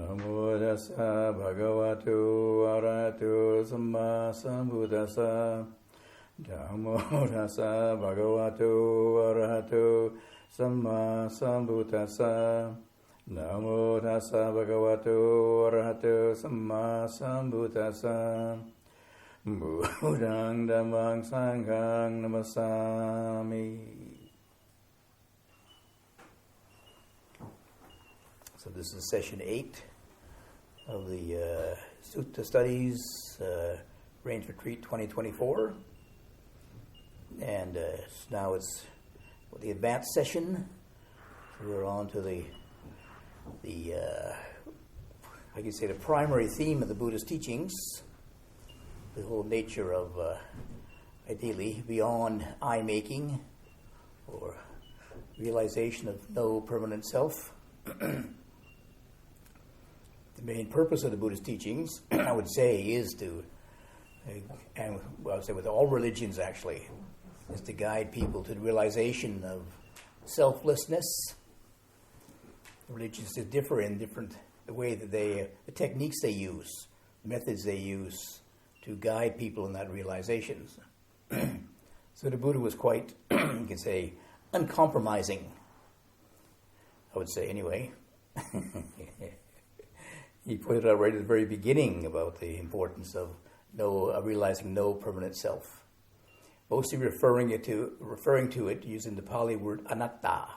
Namo tassa bhagavato arahato samma sambuddhassa. Namo tassa bhagavato arahato samma sambuddhassa. Namo tassa bhagavato arahato samma sambuddhassa. Buddhang dhammang sanghang namasami. So this is session 8 of the Sutta Studies Range Retreat 2024. And now it's the advanced session. So we're on to the I could say the primary theme of the Buddha's teachings, the whole nature of, ideally, beyond I-making or realization of no permanent self. The main purpose of the Buddhist teachings, I would say, is to, and I would say with all religions actually, is to guide people to the realization of selflessness. Religions differ in the way that the techniques they use, the methods they use to guide people in that realization. So the Buddha was quite, you can say, uncompromising, I would say anyway. He pointed out right at the very beginning about the importance of realizing no permanent self. Mostly referring to it using the Pali word anatta.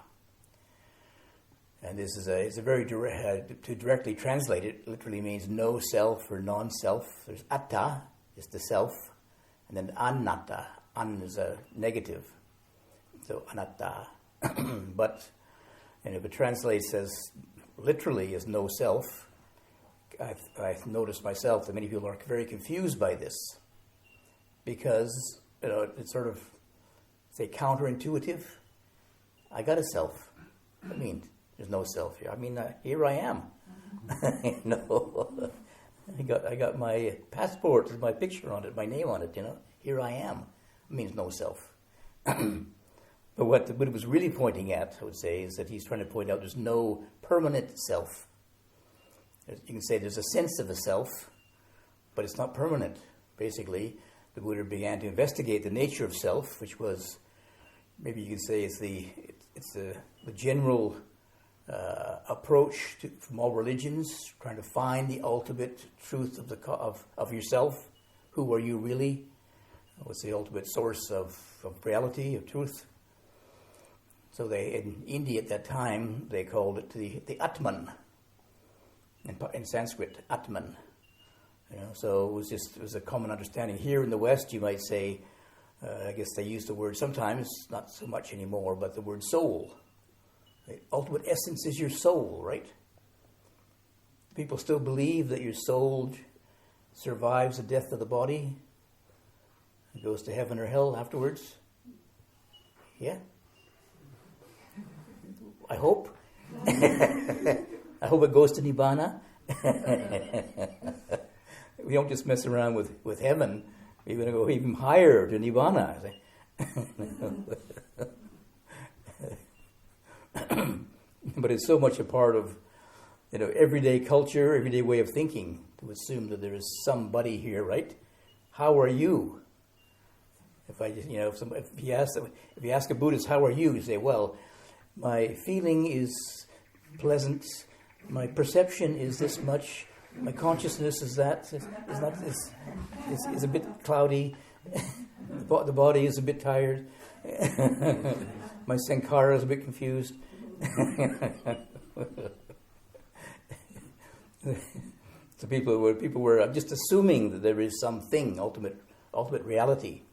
And this is it's a very direct, to directly translate it, literally means no self or non-self. There's atta, is the self, and then anatta, an is a negative. So anatta. But, and if it translates as literally as no self, I've noticed myself that many people are very confused by this because it's sort of, say, counterintuitive. I got a self. I mean, there's no self here. I mean, here I am. I got my passport with my picture on it, my name on it. Here I am. It means no self. But what the Buddha was really pointing at, I would say, is that he's trying to point out there's no permanent self. You can say there's a sense of a self, but it's not permanent. Basically, the Buddha began to investigate the nature of self, which was, maybe you can say, it's the general approach from all religions, trying to find the ultimate truth of yourself. Who are you really? What's the ultimate source of reality, of truth? So in India at that time, they called it the Atman. In Sanskrit, Atman. So it was a common understanding. Here in the West, you might say, I guess they use the word sometimes, not so much anymore, but the word soul. The ultimate essence is your soul, right? People still believe that your soul survives the death of the body and goes to heaven or hell afterwards. Yeah? I hope. I hope it goes to Nibbana. We don't just mess around with heaven. We're going to go even higher to Nibbana. But it's so much a part of everyday culture, everyday way of thinking to assume that there is somebody here, right? How are you? If you ask a Buddhist, how are you? You say, well, my feeling is pleasant. My perception is this much. My consciousness is that. Is a bit cloudy. The body is a bit tired. My sankhara is a bit confused. So people were just assuming that there is something ultimate reality.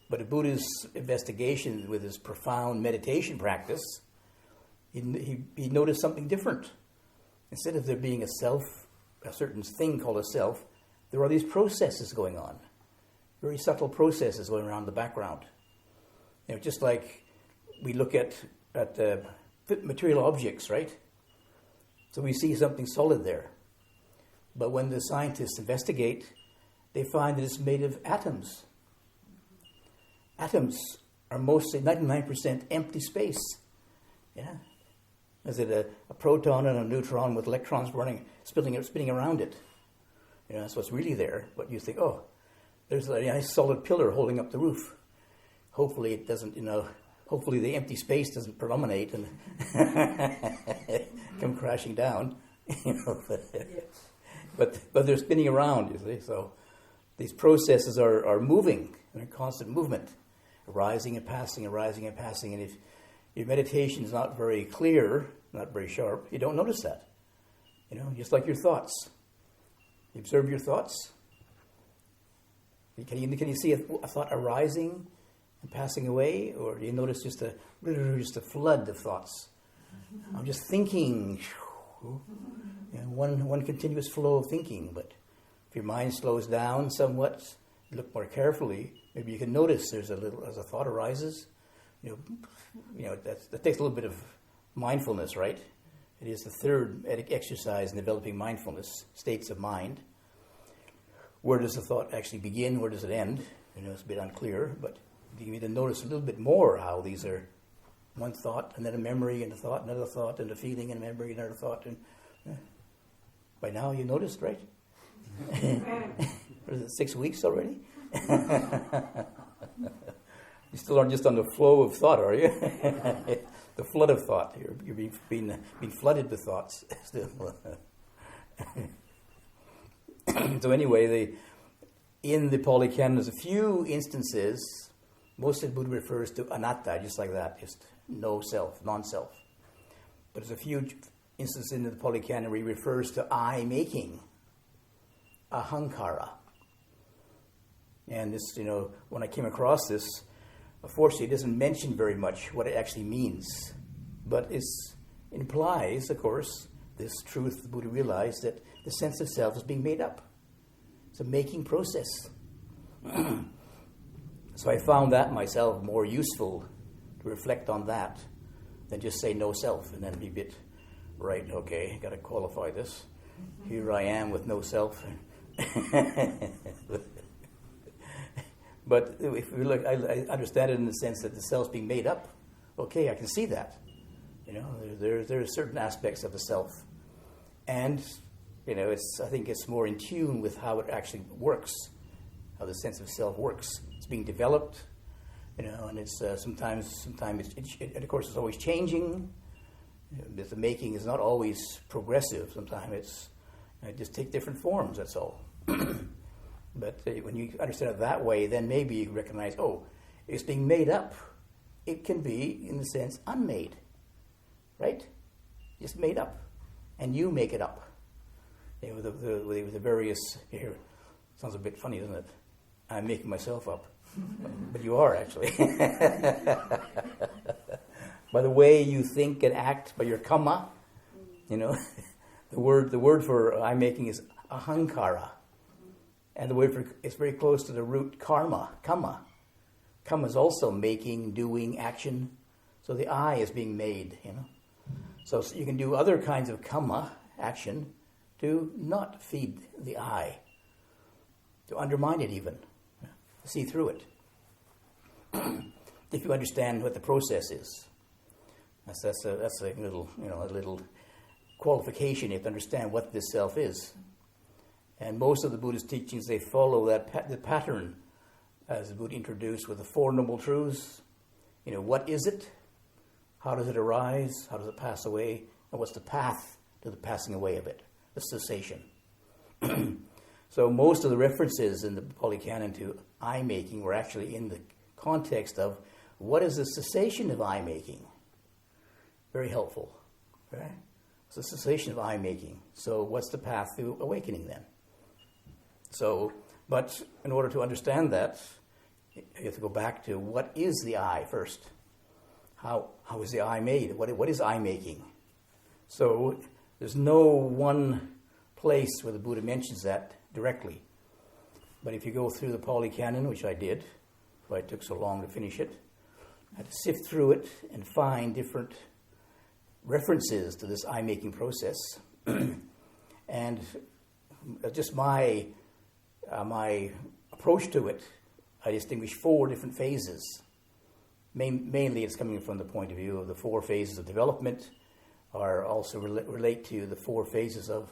But a Buddha's investigation with his profound meditation practice, he noticed something different. Instead of there being a self, a certain thing called a self, there are these processes going on, very subtle processes going around in the background. Just like we look at material objects, right? So we see something solid there. But when the scientists investigate, they find that it's made of atoms. Atoms are mostly 99% empty space. Yeah. Is it a proton and a neutron with electrons spinning around it? That's what's really there. But you think, oh, there's a nice solid pillar holding up the roof. Hopefully it doesn't, hopefully the empty space doesn't predominate and come crashing down. But they're spinning around, you see. So these processes are moving, they're in constant movement, arising and passing, arising and passing. And if your meditation is not very clear, not very sharp, you don't notice that. Just like your thoughts. You observe your thoughts. Can you see a thought arising and passing away, or do you notice just a flood of thoughts? I'm just thinking, one continuous flow of thinking. But if your mind slows down somewhat, you look more carefully, maybe you can notice there's as a thought arises. That takes a little bit of mindfulness, right? It is the third exercise in developing mindfulness, states of mind. Where does the thought actually begin? Where does it end? It's a bit unclear, but you need to notice a little bit more how these are one thought, and then a memory, and a thought, another thought, and a feeling, and a memory, another thought. And by now you noticed, right? What is it, 6 weeks already? You still aren't just on the flow of thought, are you? The flood of thought. You're being flooded with thoughts still. So anyway, in the Pali Canon, there's a few instances. Most of the Buddha refers to anatta, just like that, just no self, non-self. But there's a few instances in the Pali Canon where he refers to I-making, ahankara. And this, when I came across this, unfortunately, it doesn't mention very much what it actually means. But it implies, of course, this truth the Buddha realized, that the sense of self is being made up. It's a making process. So I found that myself more useful to reflect on that than just say no self and then be a bit, right, okay, got to qualify this. Here I am with no self. But if we look, I understand it in the sense that the self's being made up. Okay, I can see that. There are certain aspects of the self. And, I think it's more in tune with how it actually works, how the sense of self works. It's being developed, and it's sometimes and of course it's always changing. The making is not always progressive. Sometimes it's just take different forms, that's all. But when you understand it that way, then maybe you recognize, it's being made up. It can be, in the sense, unmade, right? Just made up. And you make it up. With the various, here, sounds a bit funny, doesn't it? I'm making myself up. But you are, actually. By the way you think and act, by your kamma, the word for I'm making is ahankara. And the word for it's very close to the root karma, kamma. Kamma is also making, doing, action. So the I is being made, So you can do other kinds of kamma, action, to not feed the I, to undermine it even, to see through it. If you understand what the process is. That's a little, a little qualification. You have to understand what this self is. And most of the Buddhist teachings, they follow the pattern as the Buddha introduced with the Four Noble Truths. What is it? How does it arise? How does it pass away? And what's the path to the passing away of it? The cessation. So most of the references in the Pali Canon to I-making were actually in the context of what is the cessation of I-making? Very helpful. Right? It's the cessation of I-making. So what's the path to awakening then? So, but in order to understand that, you have to go back to what is the I first. How is the I made? What is I making? So there's no one place where the Buddha mentions that directly. But if you go through the Pali Canon, which I did, why it took so long to finish it, I had to sift through it and find different references to this I-making process. And just my approach to it, I distinguish 4 different phases. Mainly it's coming from the point of view of the 4 phases of development, are also relate to the four phases of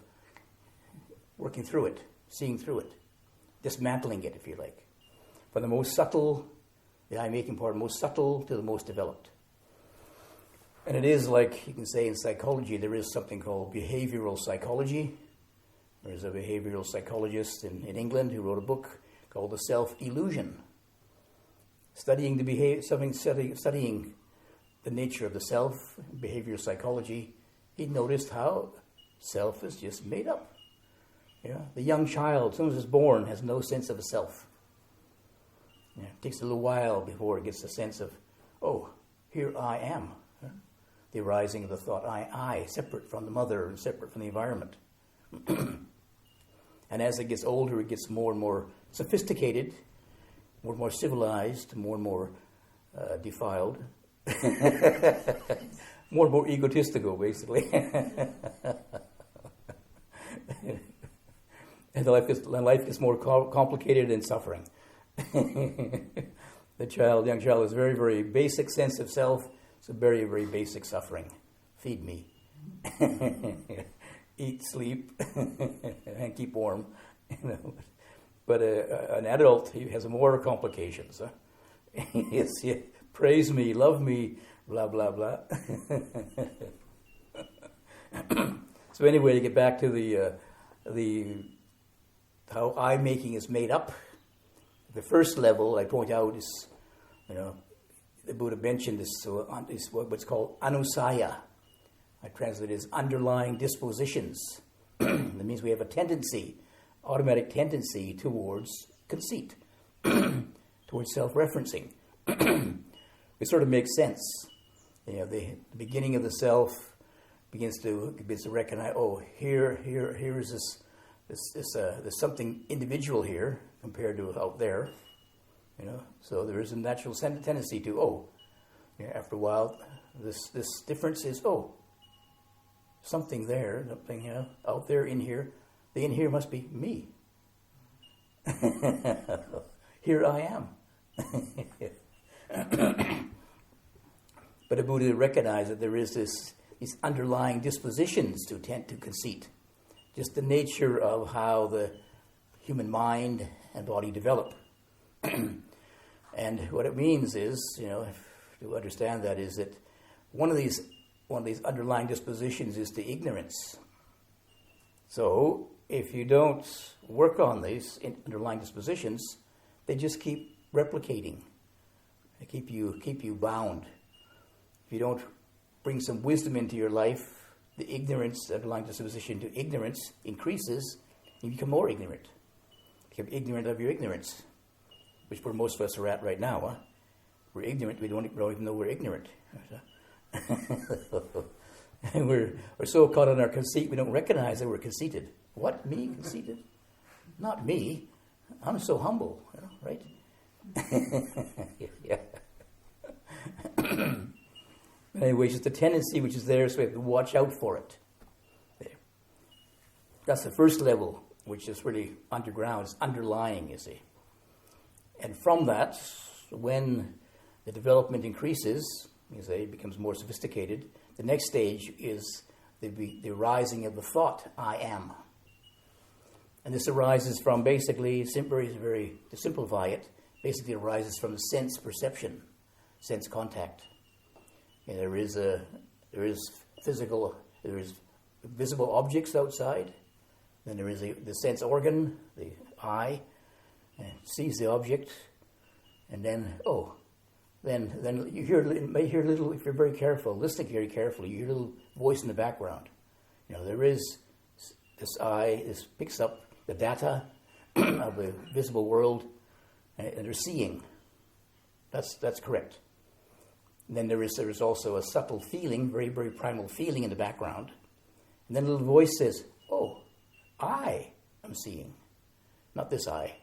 working through it, seeing through it, dismantling it, if you like. From the most subtle, the I-making part, most subtle to the most developed. And it is like, you can say in psychology, there is something called behavioral psychology. There's a behavioral psychologist in England who wrote a book called The Self-Illusion, studying the nature of the self, behavioral psychology. He noticed how self is just made up. Yeah, the young child, as soon as it's born, has no sense of a self. Yeah, it takes a little while before it gets a sense of, oh, here I am. Yeah? The arising of the thought, I, separate from the mother and separate from the environment. And as it gets older, it gets more and more sophisticated, more and more civilized, more and more defiled, more and more egotistical, basically. And life gets more complicated and suffering. The young child has a very, very basic sense of self. It's a very, very basic suffering. Feed me. Eat, sleep, and keep warm. But an adult, he has more complications. Yes, yeah. Praise me, love me, blah, blah, blah. So anyway, to get back to the how I-making is made up, the first level I point out is, the Buddha mentioned this is what's called anusaya. I translate it as underlying dispositions. That means we have a tendency, automatic tendency towards conceit, towards self-referencing. It sort of makes sense. The beginning of the self begins to recognize, oh, here is this there's something individual here compared to out there. So there is a natural tendency to, after a while, this difference is, something there, something out there, in here. The in here must be me. Here I am. But the Buddha recognized that there is these underlying dispositions to tend to conceit. Just the nature of how the human mind and body develop. And what it means is, to understand that, is that one of these underlying dispositions is to ignorance. So if you don't work on these underlying dispositions, they just keep replicating. They keep you bound. If you don't bring some wisdom into your life, the ignorance, underlying disposition to ignorance increases, you become more ignorant. You become ignorant of your ignorance, which where most of us are at right now. Huh? We're ignorant, we don't even know we're ignorant. And we're so caught in our conceit, we don't recognize that we're conceited. What? Me? Conceited? Not me. I'm so humble, right? Yeah. Anyway, it's just a tendency which is there, so we have to watch out for it. There. That's the first level, which is really underground, it's underlying, you see. And from that, when the development increases, it becomes more sophisticated, the next stage is the rising of the thought, I am. And this arises from basically, to simplify it, basically arises from sense perception, sense contact. And there is visible objects outside. Then there is the sense organ, the eye, sees the object, and then then you may hear a little, if you're very careful, listening very carefully, you hear a little voice in the background. There is this eye, this picks up the data of the visible world, and they're seeing. That's correct. And then there is also a subtle feeling, very, very primal feeling in the background. And then a little voice says, oh, I am seeing. Not this eye.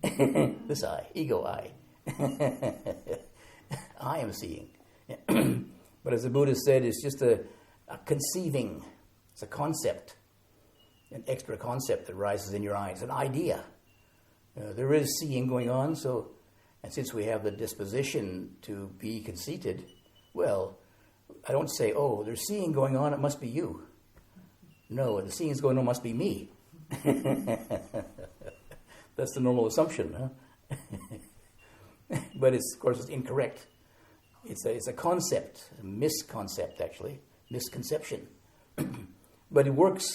This eye, ego eye. I am seeing. But as the Buddha said, it's just a conceiving. It's a concept, an extra concept that rises in your eyes, an idea. There is seeing going on, and since we have the disposition to be conceited, well, I don't say, oh, there's seeing going on, it must be you. No, the seeing is going on, must be me. That's the normal assumption, huh? But of course, it's incorrect. It's a concept, a misconcept actually, misconception. But it works,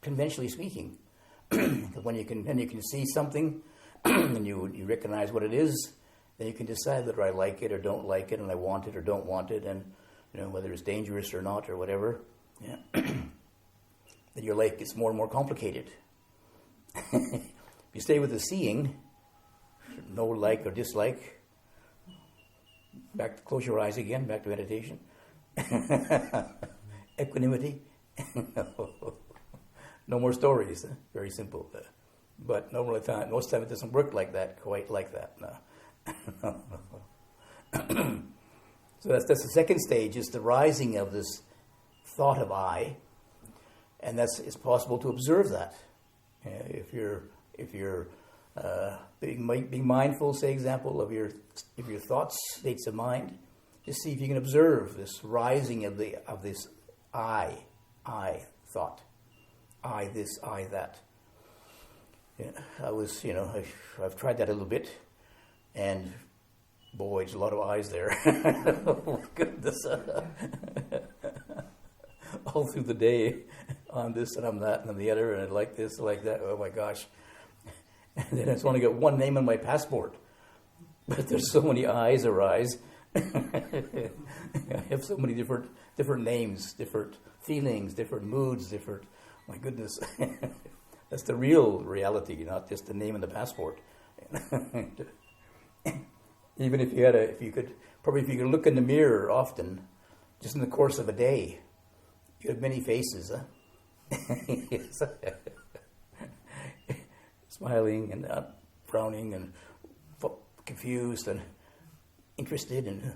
conventionally speaking. When you can see something and you recognize what it is, then you can decide whether I like it or don't like it, and I want it or don't want it, and whether it's dangerous or not or whatever. Yeah. Then your life gets more and more complicated. If you stay with the seeing, no like or dislike, close your eyes again, back to meditation. Equanimity. No more stories. Very simple. But most of the time it doesn't work like that, quite like that. No. So that's the second stage, is the rising of this thought of I, and it's possible to observe that. If you're being mindful, say example of your thoughts, states of mind, just see if you can observe this rising of this I thought, I this, I that. Yeah, I've tried that a little bit, and boy, there's a lot of I's there. Oh my goodness. All through the day, I'm this and I'm that and I'm the other, and I like this, I like that. Oh my gosh. And then it's only got one name on my passport. But there's so many I's arise. I have so many different names, different feelings, different moods, my goodness. That's the real reality, not just the name on the passport. Even if you could look in the mirror often, just in the course of a day, you have many faces, huh? Smiling and frowning and confused and interested and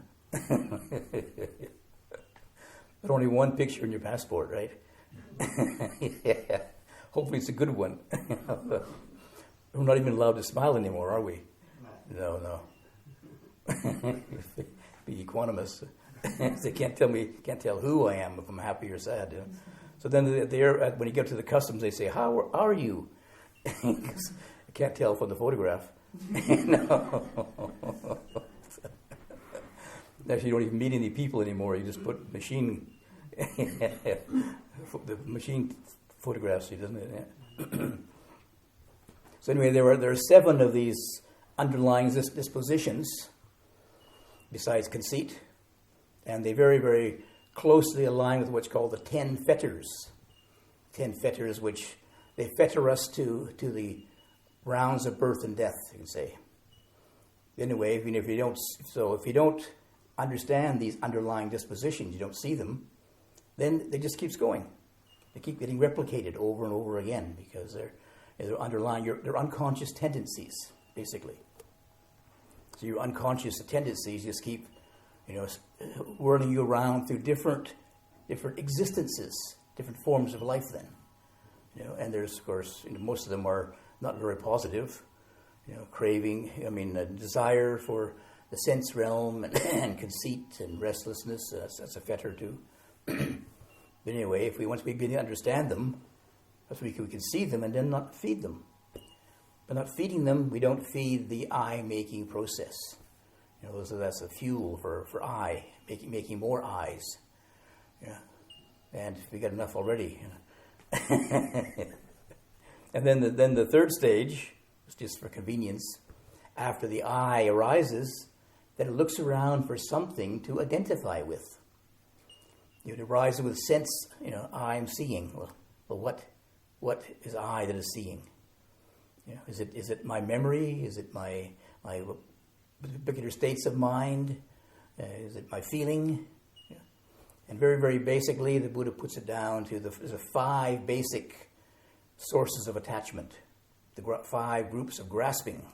but only one picture in your passport, right? Yeah. Hopefully it's a good one. We're not even allowed to smile anymore, are we? No. Be equanimous. They can't tell who I am, if I'm happy or sad. So then when you get to the customs, they say, "How are you?" Because I can't tell from the photograph. No. Actually, you don't even meet any people anymore. You just put machine the machine photographs you, doesn't it? Yeah. So anyway, there are 7 of these underlying dispositions, besides conceit, and they very, very closely align with what's called the 10 fetters. 10 fetters, which they fetter us to the rounds of birth and death, you can say. Anyway, even if you don't understand these underlying dispositions, you don't see them, then it just keeps going. They keep getting replicated over and over again because they're underlying they're unconscious tendencies, basically. So your unconscious tendencies just keep, whirling you around through different existences, different forms of life. Then, and there's of course most of them are not very positive. Craving, desire for the sense realm and conceit and restlessness. That's a fetter too. But anyway, once we begin to understand them, that's we can see them and then not feed them. By not feeding them, we don't feed the I-making process. So that's a fuel for I, making more I's. And we got enough already. And then the third stage, just for convenience, after the I arises, then it looks around for something to identify with. It arises with sense, I'm seeing. Well, what is I that is seeing? Is it my memory? Is it my particular states of mind? Is it my feeling? And very, very basically, the Buddha puts it down to the 5 basic sources of attachment, the 5 groups of grasping.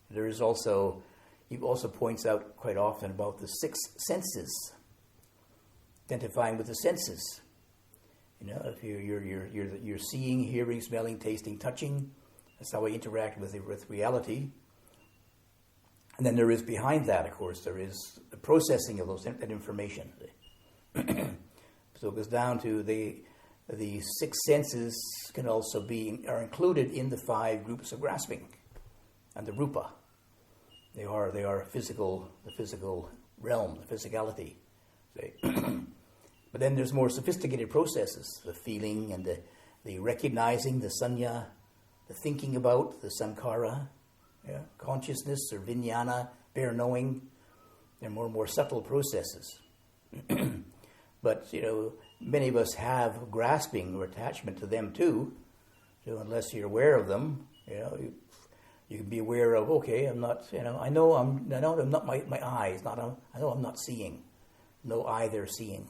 There is also, he also points out quite often about the 6 senses, identifying with the senses. If you're seeing, hearing, smelling, tasting, touching, that's how we interact with reality. And And then there is behind that, of course, there is the processing of that information. So it goes down to the six senses can also are included in the five groups of grasping, and the rupa. They are the physical realm, the physicality. But then there's more sophisticated processes: the feeling and the recognizing, the sanya, the thinking about, the sankhara, consciousness or vijnana, bare knowing. They're more and more subtle processes. But many of us have grasping or attachment to them too. So unless you're aware of them, you can be aware of, okay, I'm not, I know I'm not my eyes, I know I'm not seeing. No eye there seeing.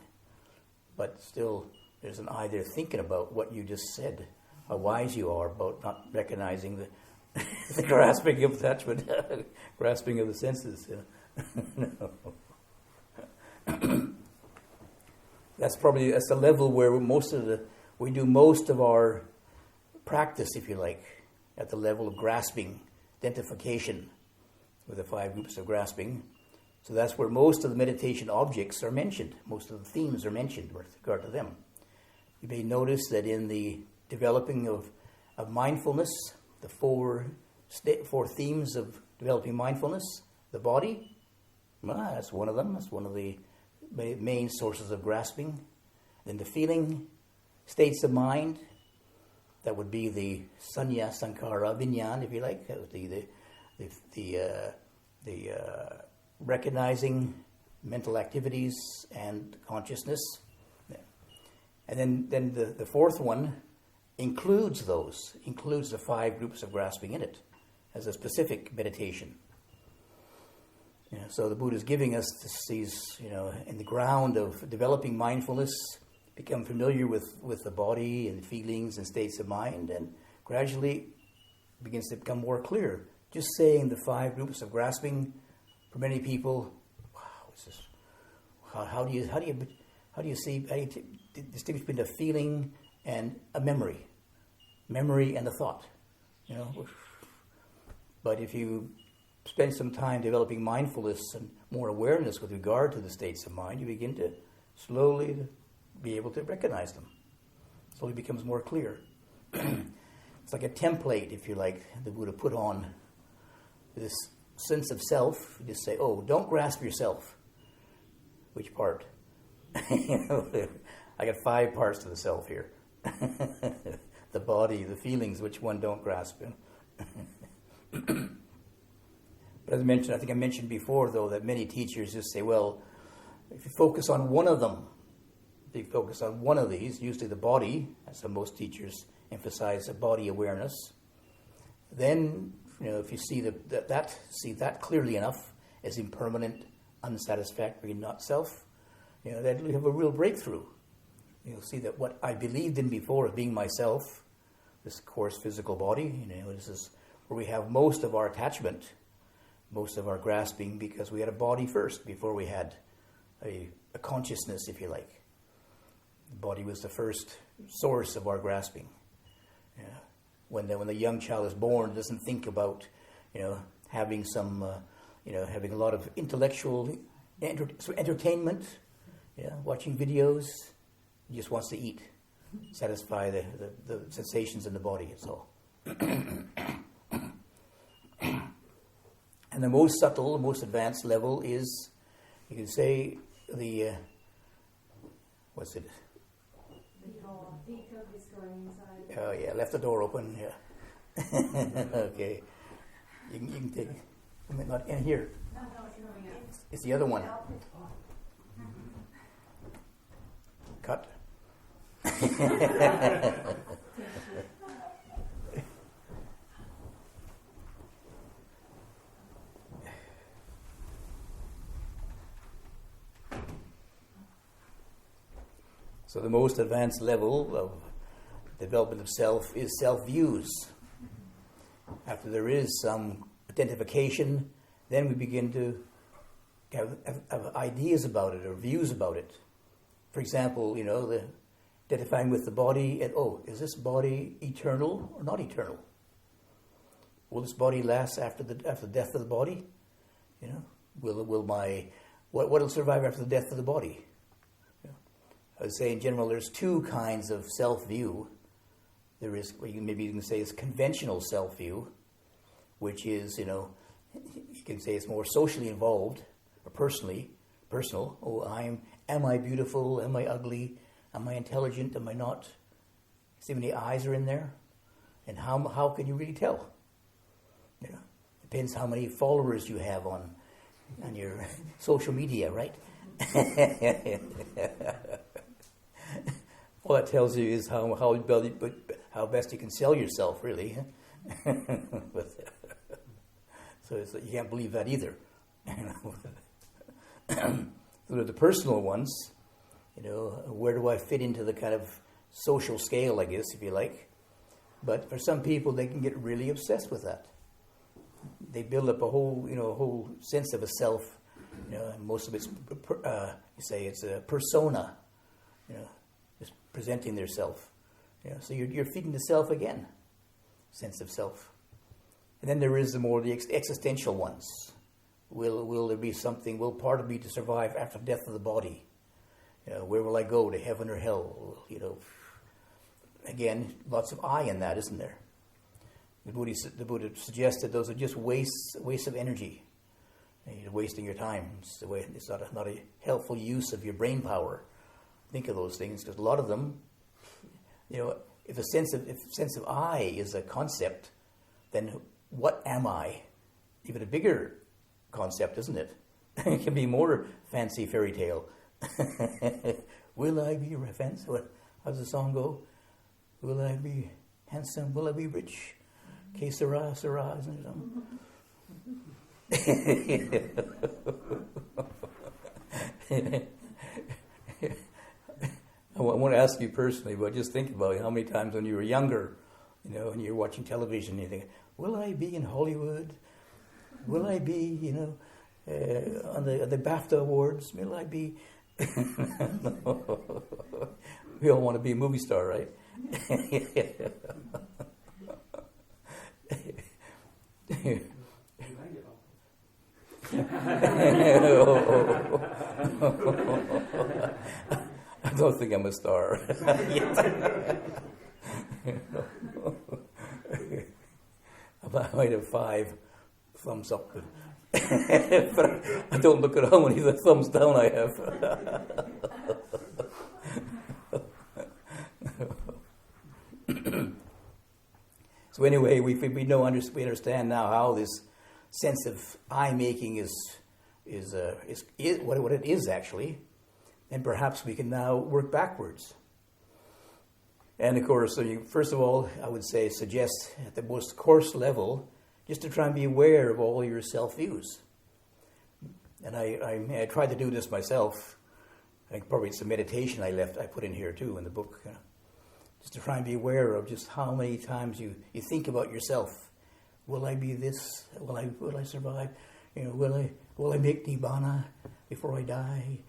But still, there's an eye there thinking about what you just said, how wise you are about not recognizing the grasping of attachment, grasping of the senses. That's the level where we do most of our practice, if you like, at the level of grasping, identification with the five groups of grasping. So that's where most of the meditation objects are mentioned. Most of the themes are mentioned with regard to them. You may notice that in the developing of mindfulness, the four themes of developing mindfulness, the body, that's one of them. That's one of the main sources of grasping. Then the feeling, states of mind, that would be the sanya, sankhara, vijnana, if you like. That would be the recognizing mental activities and consciousness. And then the fourth one includes the five groups of grasping in it as a specific meditation. So the Buddha is giving us these, in the ground of developing mindfulness, become familiar with the body and feelings and states of mind, and gradually begins to become more clear. Just saying the five groups of grasping, for many people, how do you distinguish between a feeling and a memory and a thought, But if you spend some time developing mindfulness and more awareness with regard to the states of mind, you begin to slowly be able to recognize them. Slowly becomes more clear. It's like a template, if you like, the Buddha put on this sense of self. You just say, don't grasp yourself. Which part? I got 5 parts to the self here. The body, the feelings, which one don't grasp? But as I think I mentioned before, though, that many teachers just say, well, if you focus on one of them, if you focus on one of these, usually the body, as most teachers emphasize the body awareness, then, if you see that clearly enough as impermanent, unsatisfactory, not self, then you have a real breakthrough. You'll see that what I believed in before as being myself, this coarse physical body, this is where we have most of our attachment, most of our grasping, because we had a body first before we had a consciousness, if you like. The body was the first source of our grasping. When the young child is born, it doesn't think about, having some, having a lot of intellectual entertainment, watching videos. He just wants to eat, satisfy the sensations in the body. That's all. And the most subtle, the most advanced level is, you can say, what's it? The cook is going inside. Oh yeah, left the door open. Yeah. Okay. You can take it. Not in here. No, it's going out. It's the other one. Cut. So the most advanced level of development of self is self-views. After there is some identification, then we begin to have ideas about it or views about it. For example, identifying with the body and, is this body eternal or not eternal? Will this body last after the death of the body? You know, what'll survive after the death of the body? You know, I would say in general, there's two kinds of self-view. There is, maybe you can say, is conventional self-view, which is, you know, you can say it's more socially involved or personal. Oh, am I beautiful? Am I ugly? Am I intelligent? Am I not? See how many eyes are in there? And how can you really tell? You know, depends how many followers you have on your social media, right? All that tells you is how best you can sell yourself, really. So you can't believe that either. So the personal ones, you know, where do I fit into the kind of social scale, I guess, if you like. But for some people, they can get really obsessed with that. They build up a whole sense of a self. You know, and most of it's, it's a persona. You know, just presenting their self. You know, so you're feeding the self again, sense of self. And then there is the existential ones. Will there be something? Will part of me to survive after death of the body? You know, where will I go, to heaven or hell? You know, again, lots of I in that, isn't there? The Buddha suggested those are just wastes of energy. You're wasting your time. It's not a helpful use of your brain power. Think of those things, because a lot of them, you know, if sense of I is a concept, then what am I? Even a bigger concept, isn't it? It can be more fancy fairy tale. Will I be fancy? How does the song go? Will I be handsome? Will I be rich? Que sera, sera, isn't it something? I want to ask you personally, but just think about how many times when you were younger, you know, and you're watching television, you think, will I be in Hollywood? Will I be, you know, on the BAFTA Awards? Will I be? We all want to be a movie star, right? I don't think I'm a star. I might have 5 thumbs up, but I don't look at how many thumbs down I have. So anyway, we understand now how this sense of I-making is what it is actually, and perhaps we can now work backwards. And of course, first of all, I would suggest at the most coarse level, just to try and be aware of all your self-views. And I tried to do this myself. I think probably it's a meditation I put in here too in the book. Just to try and be aware of just how many times you think about yourself. Will I be this? Will I survive? You know, will I make Nibbana before I die?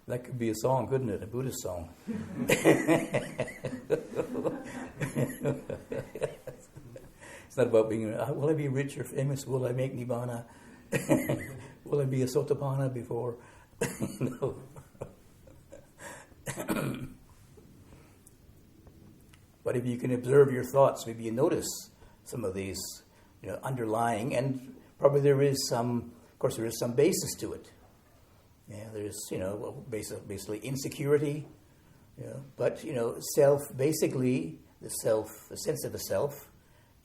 That could be a song, couldn't it? A Buddhist song. It's not about being, will I be rich or famous? Will I make Nibbana? Will I be a Sotapanna before? No. But if you can observe your thoughts, maybe you notice some of these, you know, underlying, and probably there is some basis to it. Yeah, there's, you know, basically insecurity, you know, but, you know, basically the sense of the self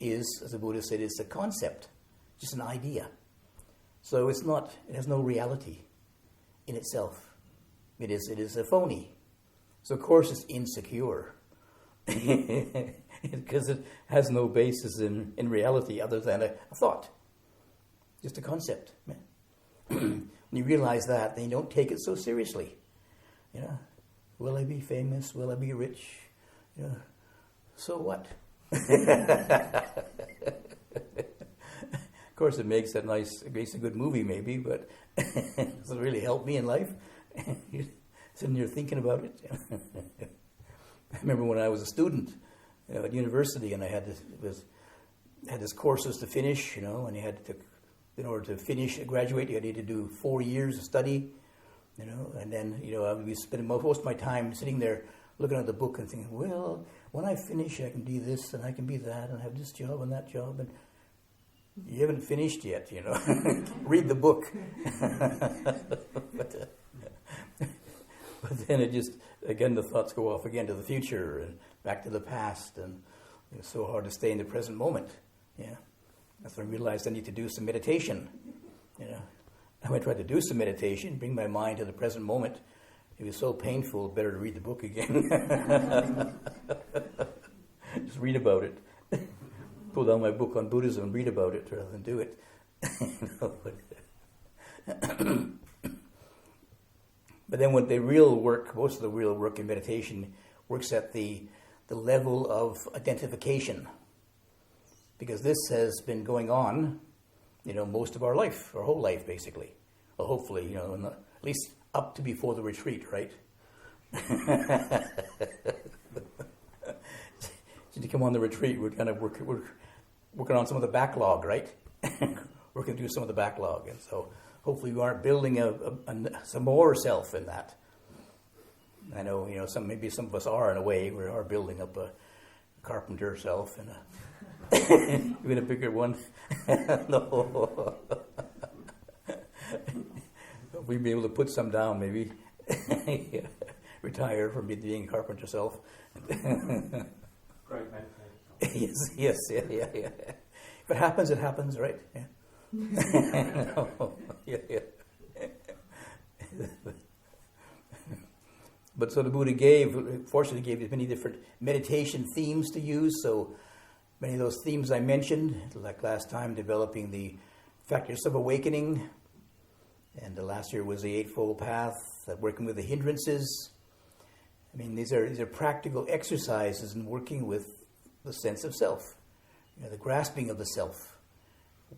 is, as the Buddha said, is a concept, just an idea. So it has no reality in itself. It is a phony. So of course it's insecure. Because it has no basis in reality other than a thought. Just a concept. When you realize that, then you don't take it so seriously. You know, will I be famous? Will I be rich? You know, so what? Of course, it makes a good movie maybe, but does it really help me in life? You're sitting there thinking about it. I remember when I was a student at university, and I had this courses to finish, you know, and you had to in order to graduate, you need to do 4 years of study, and then, I would be spending most of my time sitting there looking at the book and thinking, well, when I finish, I can be this and I can be that and have this job and that job, and you haven't finished yet, Read the book. But then again, the thoughts go off again to the future and back to the past, and it's so hard to stay in the present moment. Yeah, that's when I realized I need to do some meditation. And when I tried to do some meditation, bring my mind to the present moment, it was so painful, better to read the book again. Just read about it. Pull down my book on Buddhism and read about it rather than do it. But then most of the real work in meditation works at the level of identification. Because this has been going on, most of our life, our whole life basically. Well, hopefully, at least up to before the retreat, right? So to come on the retreat, we're kind of working on some of the backlog, right? Working through some of the backlog, and so hopefully we aren't building some more self in that. I know, maybe some of us are in a way. We are building up a carpenter self and even a bigger one. No. We'd be able to put some down, maybe. Retire from being a carpenter self. Great meditation. Yes, yeah. If it happens, it happens, right? Yeah. Yeah. But so the Buddha fortunately gave many different meditation themes to use. So many of those themes I mentioned, like last time, developing the factors of awakening, and the last year was the Eightfold Path, working with the hindrances. I mean, these are practical exercises in working with the sense of self, the grasping of the self,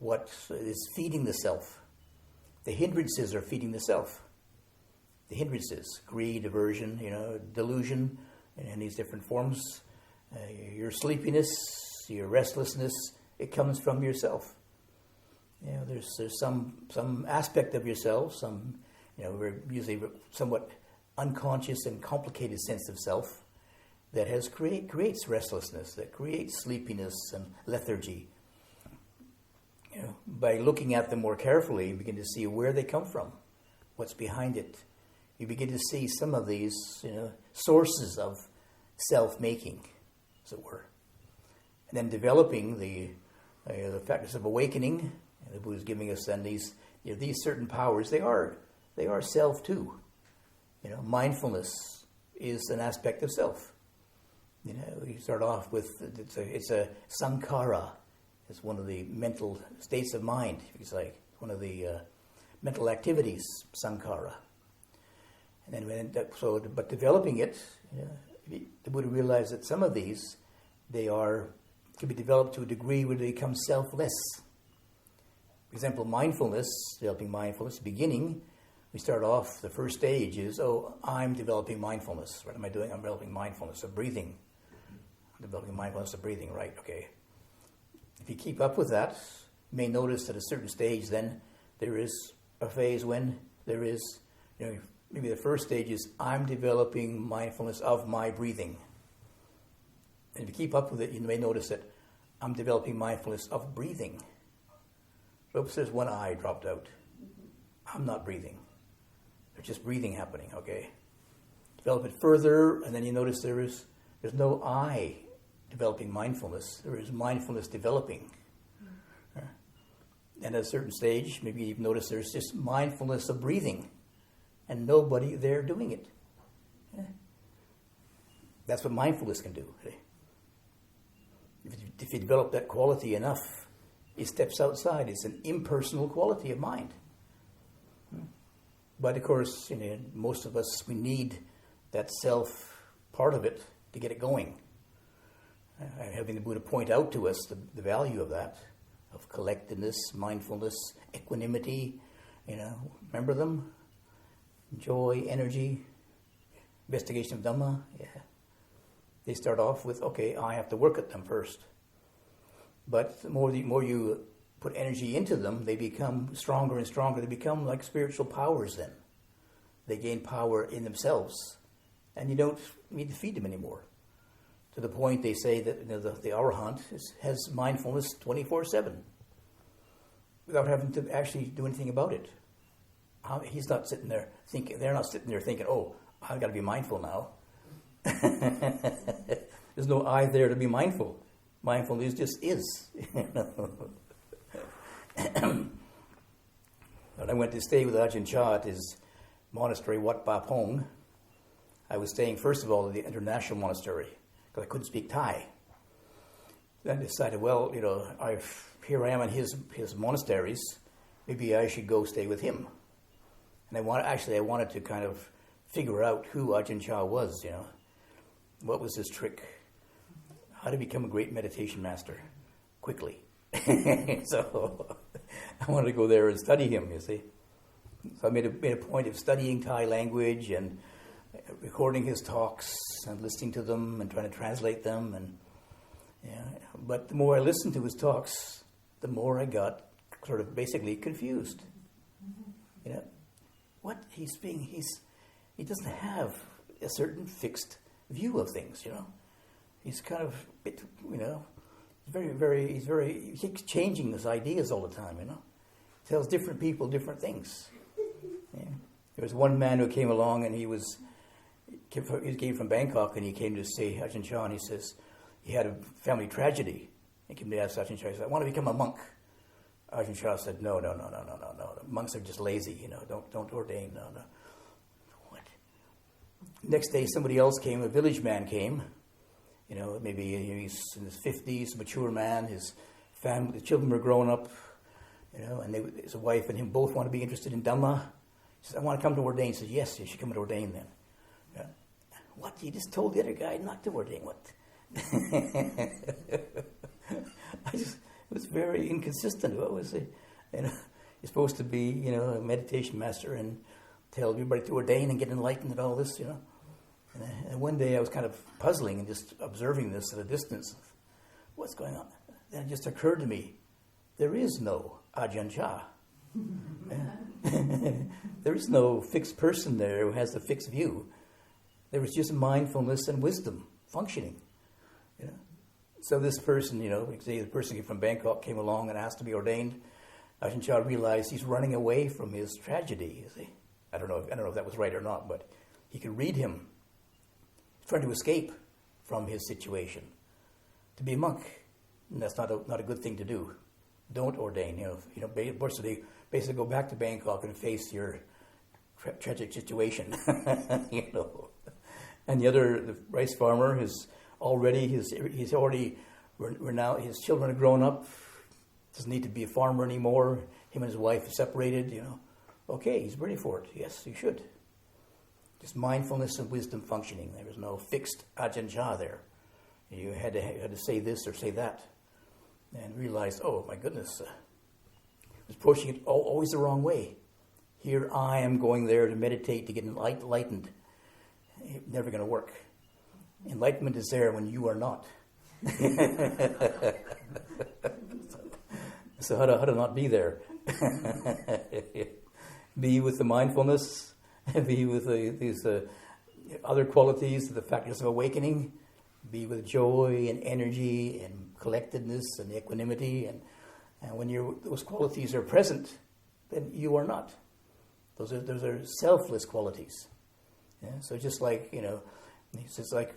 what is feeding the self. The hindrances are feeding the self. The hindrances, greed, aversion, delusion, and these different forms. Your sleepiness, your restlessness, it comes from yourself. There's some aspect of yourself, we're usually somewhat unconscious and complicated sense of self that creates restlessness, that creates sleepiness and lethargy. By looking at them more carefully, you begin to see where they come from, what's behind it. You begin to see some of these, sources of self-making, as it were. And then developing the factors of awakening. The Buddha is giving us then these certain powers. They are self too. Mindfulness is an aspect of self. You start off with it's a sankhara. It's one of the mental states of mind. It's like one of the mental activities, sankhara. And then but developing it, the Buddha realized that some of these can be developed to a degree where they become selfless. For example, developing mindfulness, beginning, we start off, the first stage is, I'm developing mindfulness. What am I doing? I'm developing mindfulness of breathing. I'm developing mindfulness of breathing, right, okay. If you keep up with that, you may notice at a certain stage then there is a phase when there is, maybe the first stage is, I'm developing mindfulness of my breathing. And if you keep up with it, you may notice that I'm developing mindfulness of breathing. Oops, there's one eye dropped out. I'm not breathing. There's just breathing happening, okay? Develop it further, and then you notice there's no I developing mindfulness. There is mindfulness developing. And at a certain stage, maybe you notice there's just mindfulness of breathing, and nobody there doing it. That's what mindfulness can do. If you develop that quality enough, it steps outside. It's an impersonal quality of mind. But of course, most of us, we need that self part of it to get it going. Having the Buddha point out to us the value of that, of collectedness, mindfulness, equanimity, remember them? Joy, energy, investigation of Dhamma, yeah. They start off with, okay, I have to work at them first. But the more you put energy into them, they become stronger and stronger. They become like spiritual powers then. They gain power in themselves, and you don't need to feed them anymore. To the point they say that the Arahant has mindfulness 24/7 without having to actually do anything about it. He's not sitting there thinking. They're not sitting there thinking, "Oh, I've got to be mindful now." There's no I there to be mindful. Mindfulness just is. When I went to stay with Ajahn Chah at his monastery, Wat Pa Pong, I was staying first of all at the international monastery because I couldn't speak Thai. Then I decided, well, here I am in his monasteries. Maybe I should go stay with him. And I wanted to kind of figure out who Ajahn Chah was. What was his trick? How to become a great meditation master quickly. So I wanted to go there and study him, you see. So I made a point of studying Thai language and recording his talks and listening to them and trying to translate them. But the more I listened to his talks, the more I got sort of basically confused. What he doesn't have a certain fixed view of things, He's kind of, he keeps changing his ideas all the time, Tells different people different things. There was one man who came along and he came from Bangkok and he came to see Ajahn Chah and he says, he had a family tragedy. He came to ask Ajahn Chah, he said, I want to become a monk. Ajahn Chah said, no. Monks are just lazy, don't ordain, no. What? Next day somebody else came, a village man came. Maybe he's in his 50s, mature man. His family, the children were grown up, and his wife and him both want to be interested in Dhamma. He says, I want to come to ordain. He says, yes, you should come to ordain then. Yeah. What? You just told the other guy not to ordain. What? It was very inconsistent. What was it? You're supposed to be, a meditation master and tell everybody to ordain and get enlightened and all this, And one day I was kind of puzzling and just observing this at a distance. What's going on? Then it just occurred to me, there is no Ajahn Chah. There is no fixed person there who has a fixed view. There was just mindfulness and wisdom functioning. So this person, say the person from Bangkok came along and asked to be ordained. Ajahn Chah realized he's running away from his tragedy, you see. I don't know if that was right or not, but he could read him. Trying to escape from his situation. To be a monk, that's not a good thing to do. Don't ordain. Basically go back to Bangkok and face your tragic situation. And the rice farmer his children are grown up. Doesn't need to be a farmer anymore. Him and his wife are separated. Okay, he's ready for it. Yes, you should. Just mindfulness and wisdom functioning. There was no fixed Ajahn Chah there. You had to say this or say that. And realized, oh my goodness, I was approaching it always the wrong way. Here I am going there to meditate, to get enlightened. It's never going to work. Enlightenment is there when you are not. So how to not be there? Be with the mindfulness. Be with these other qualities, the factors of awakening. Be with joy and energy and collectedness and equanimity. And when those qualities are present, then you are not. Those are selfless qualities. Yeah? So just like, it's like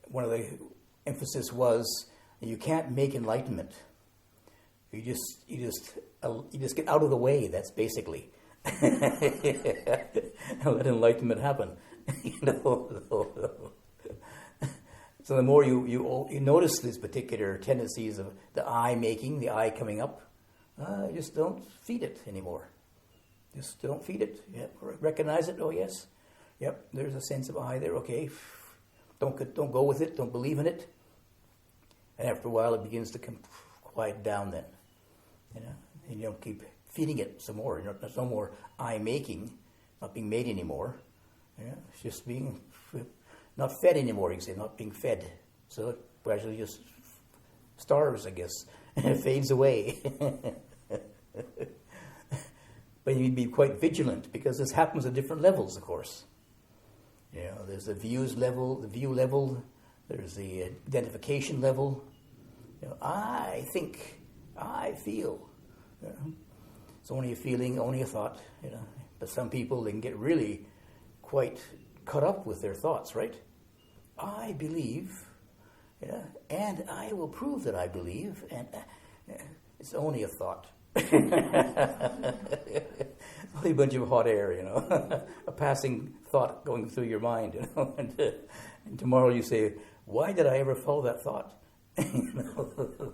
one of the emphasis was you can't make enlightenment. You just get out of the way. That's basically. Let enlightenment happen. So the more you notice these particular tendencies of the I making, the I coming up, just don't feed it anymore. Just don't feed it. Yep. Recognize it. Oh yes, yep. There's a sense of I there. Okay, don't go with it. Don't believe in it. And after a while, it begins to quiet down. Then, and you don't keep feeding it some more. There's no more I making, not being made anymore. It's just being not fed anymore. You can say not being fed. So it gradually just starves, I guess, and it fades away. But you need to be quite vigilant, because this happens at different levels, of course. You know, there's the view level, there's the identification level. You know, I think, I feel. You know, it's only a feeling, only a thought. You know, but some people, they can get really quite caught up with their thoughts, right? I believe, you know, and I will prove that I believe, and it's only a thought. Only a bunch of hot air, you know, a passing thought going through your mind, you know, and tomorrow you say, why did I ever follow that thought? You know?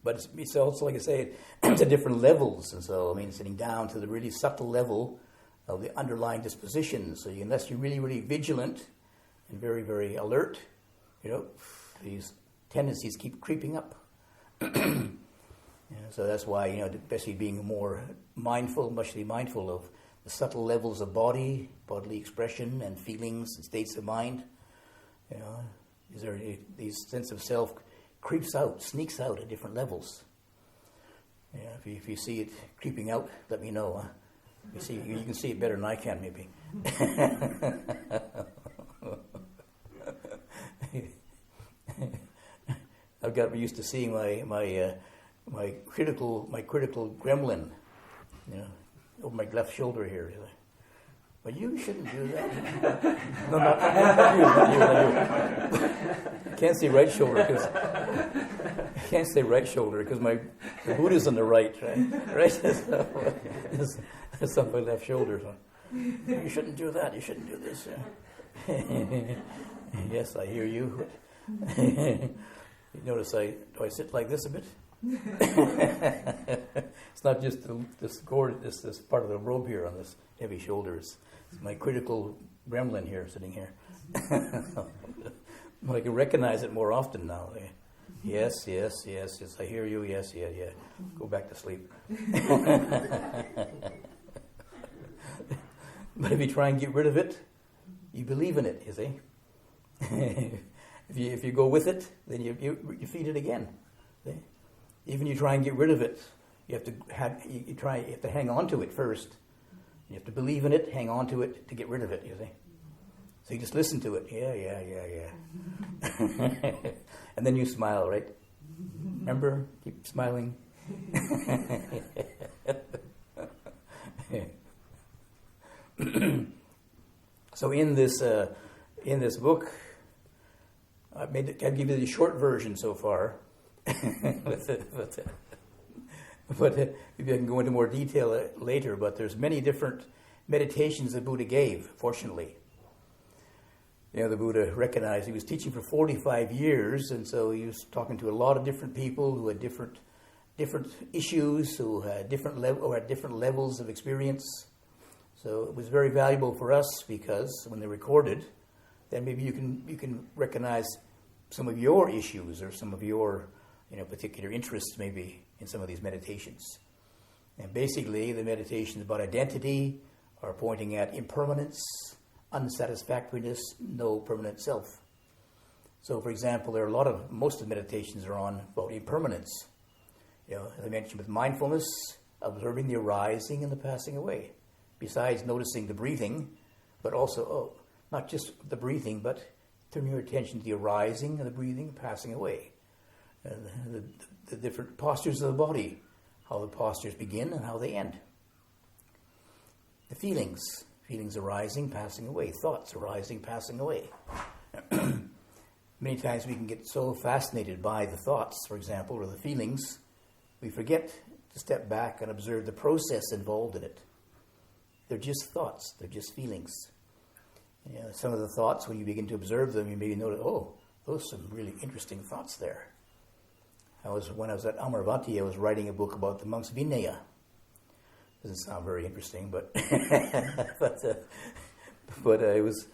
But it's also, like I say, it's at different levels, and so, I mean, sitting down to the really subtle level of the underlying disposition. So unless you're really, really vigilant and very, very alert, you know, these tendencies keep creeping up. So that's why, you know, especially being more mindful, muchly mindful of the subtle levels of bodily expression and feelings and states of mind. You know, these sense of self creeps out, sneaks out at different levels. You know, if you see it creeping out, let me know. Huh? You can see it better than I can, maybe. I've got used to seeing my critical gremlin, you know, over my left shoulder here. But you shouldn't do that. No, not you. I can't say right shoulder because the Buddha's on the right, right? So, it's on my left shoulder. So. You shouldn't do that. You shouldn't do this. Yes, I hear you. You notice I sit like this a bit. It's not just this part of the robe here on this heavy shoulders. It's my critical gremlin here, sitting here. But I can recognize it more often now. Yes, I hear you. Yes, yeah. Go back to sleep. But if you try and get rid of it, you believe in it. You see. If you go with it, then you feed it again. See? Even you try and get rid of it, you have to hang on to it first. You have to believe in it, hang on to it to get rid of it. You see. So you just listen to it. Yeah. And then you smile, right? Remember, keep smiling. So in this book, I'll give you the short version so far, but maybe I can go into more detail later. But there's many different meditations the Buddha gave. Fortunately, you know, the Buddha recognized he was teaching for 45 years, and so he was talking to a lot of different people who had different issues, who had different levels of experience. So it was very valuable for us because when they're recorded, then maybe you can recognize some of your issues or some of your, you know, particular interests maybe in some of these meditations. And basically, the meditations about identity are pointing at impermanence, unsatisfactoriness, no permanent self. So, for example, most of the meditations are on about impermanence. You know, as I mentioned, with mindfulness, observing the arising and the passing away. Besides noticing the breathing, but also, not just the breathing, but turn your attention to the arising and the breathing, passing away. The different postures of the body, how the postures begin and how they end. The feelings arising, passing away. Thoughts arising, passing away. Many times we can get so fascinated by the thoughts, for example, or the feelings, we forget to step back and observe the process involved in it. They're just thoughts. They're just feelings. You know, some of the thoughts, when you begin to observe them, you maybe notice, those are some really interesting thoughts there. When I was at Amaravati, I was writing a book about the monks' Vinaya. Doesn't sound very interesting, but but I was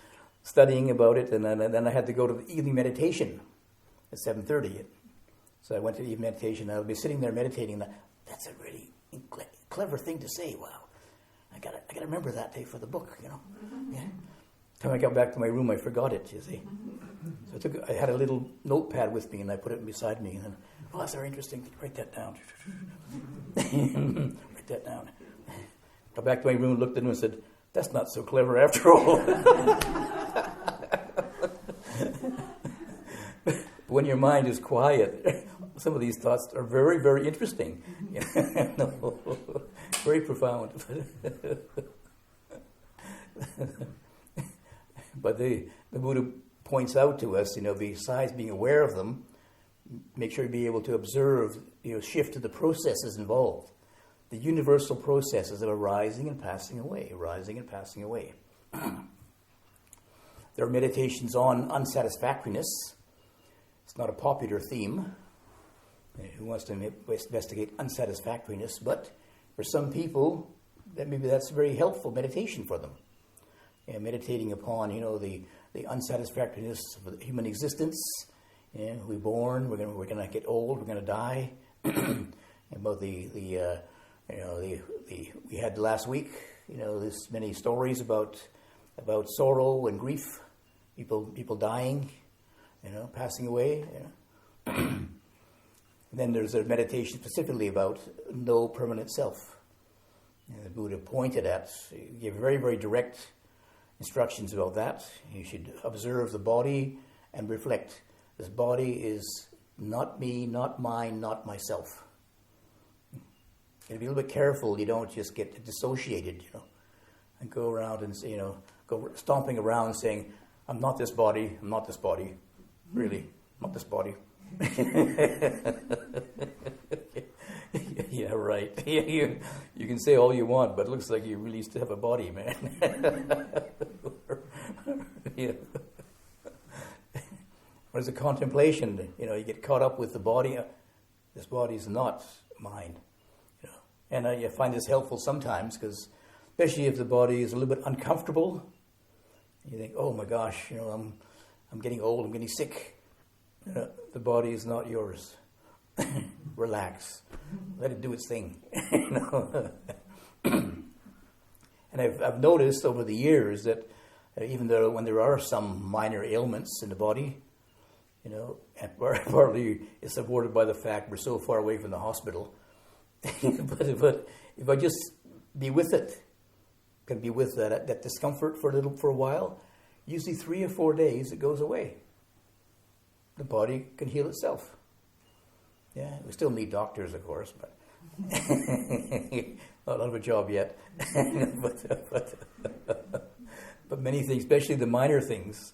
studying about it, and then I had to go to the evening meditation at 7:30. So I went to the evening meditation, and I'll be sitting there meditating, and that's a really clever thing to say. Wow. I gotta remember that day for the book, you know. Yeah. Time I got back to my room, I forgot it, you see. So I had a little notepad with me, and I put it beside me. And then, oh, that's very interesting. Write that down. Write that down. Got back to my room, looked at him, and said, "That's not so clever after all." When your mind is quiet, some of these thoughts are very, very interesting. Very profound. But the Buddha points out to us, besides being aware of them, make sure to be able to observe, shift to the processes involved. The universal processes of arising and passing away, arising and passing away. There are meditations on unsatisfactoriness. It's not a popular theme. Who wants to investigate unsatisfactoriness? But for some people, maybe that's a very helpful meditation for them. Meditating upon, the unsatisfactoriness of human existence. We're born. We're gonna get old. We're gonna die. About we had last week. There's many stories about sorrow and grief. People dying. Passing away. And then there's a meditation specifically about no permanent self. The Buddha pointed at, gave very, very direct instructions about that. You should observe the body and reflect. This body is not me, not mine, not myself. You gotta be a little bit careful you don't just get dissociated, and go around and go stomping around saying, "I'm not this body, I'm not this body. Really, I'm not this body." Yeah, right. You can say all you want, but it looks like you really used to have a body, man. Yeah. What is a contemplation? You get caught up with the body. This body is not mine. And I find this helpful sometimes, because especially if the body is a little bit uncomfortable, you think, "Oh my gosh, I'm getting old. I'm getting sick." The body is not yours. Relax. Let it do its thing. And I've noticed over the years that even though when there are some minor ailments in the body, and partly it's supported by the fact we're so far away from the hospital. but if I just be with it, can be with that discomfort for a while, usually 3 or 4 days it goes away. The body can heal itself. Yeah, we still need doctors, of course, but not out of a job yet. but many things, especially the minor things,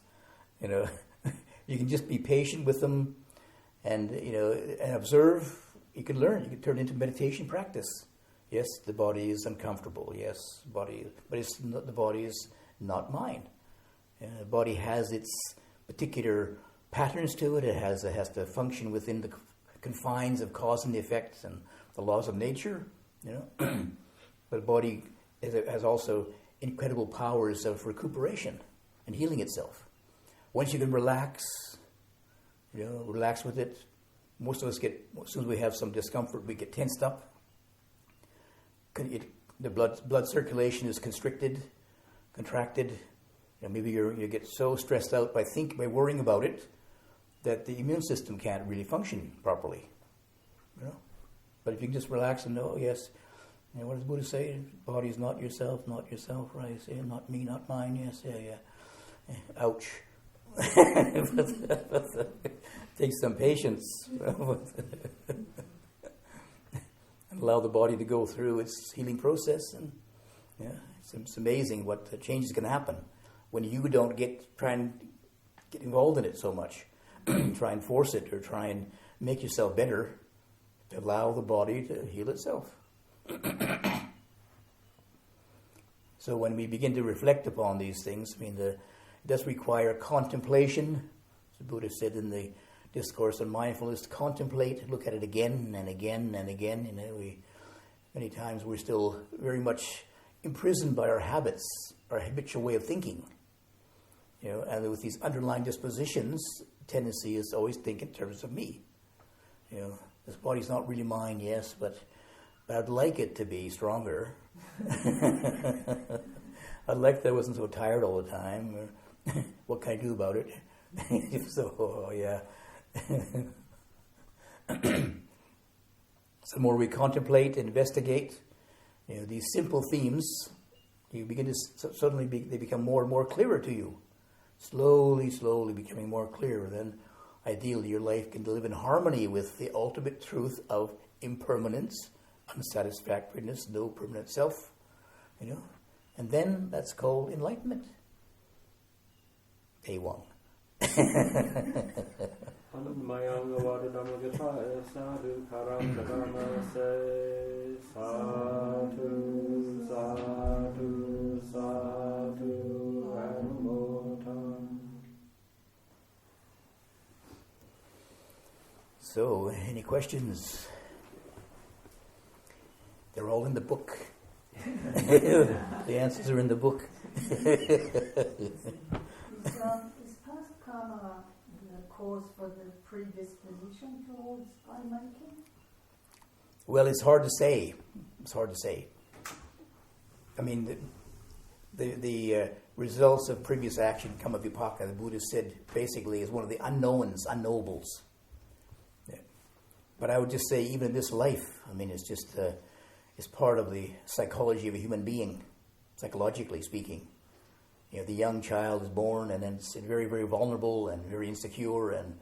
you can just be patient with them, and and observe. You can learn. You can turn it into meditation practice. Yes, the body is uncomfortable. Yes, but the body is not mine. The body has its particular patterns to it. It has to function within the confines of cause and effect and the laws of nature. But the body has also incredible powers of recuperation and healing itself. Once you can relax with it. Most of us as soon as we have some discomfort, we get tensed up. The blood circulation is constricted, contracted. Maybe you get so stressed out by worrying about it that the immune system can't really function properly. But if you can just relax and know, yes, what does Buddha say? Body is not yourself, right? Say, not me, not mine. Yes, yeah. Ouch. Takes some patience. And allow the body to go through its healing process, and it's amazing what changes can happen when you don't try and get involved in it so much. Try and force it or try and make yourself better, to allow the body to heal itself. So when we begin to reflect upon these things, it does require contemplation. As the Buddha said in the Discourse on Mindfulness, contemplate, look at it again and again and again. Many times we're still very much imprisoned by our habits, our habitual way of thinking. And with these underlying dispositions, tendency is to always think in terms of me. This body's not really mine, yes, but I'd like it to be stronger. I'd like that I wasn't so tired all the time. What can I do about it? So, yeah. So the more we contemplate, investigate, these simple themes, you begin to suddenly they become more and more clearer to you. Slowly, slowly becoming more clear. Then, ideally, your life can live in harmony with the ultimate truth of impermanence, unsatisfactoriness, no permanent self. And then that's called enlightenment. A1. So, any questions? They're all in the book. The answers are in the book. Is past karma the cause for the predisposition towards eye-making? Well, it's hard to say. I mean, the results of previous action, kama vipaka, the Buddha said, basically is one of the unknowns, unknowables. Yeah. But I would just say, even in this life, I mean, it's just it's part of the psychology of a human being, psychologically speaking. The young child is born, and then it's very, very vulnerable and very insecure, and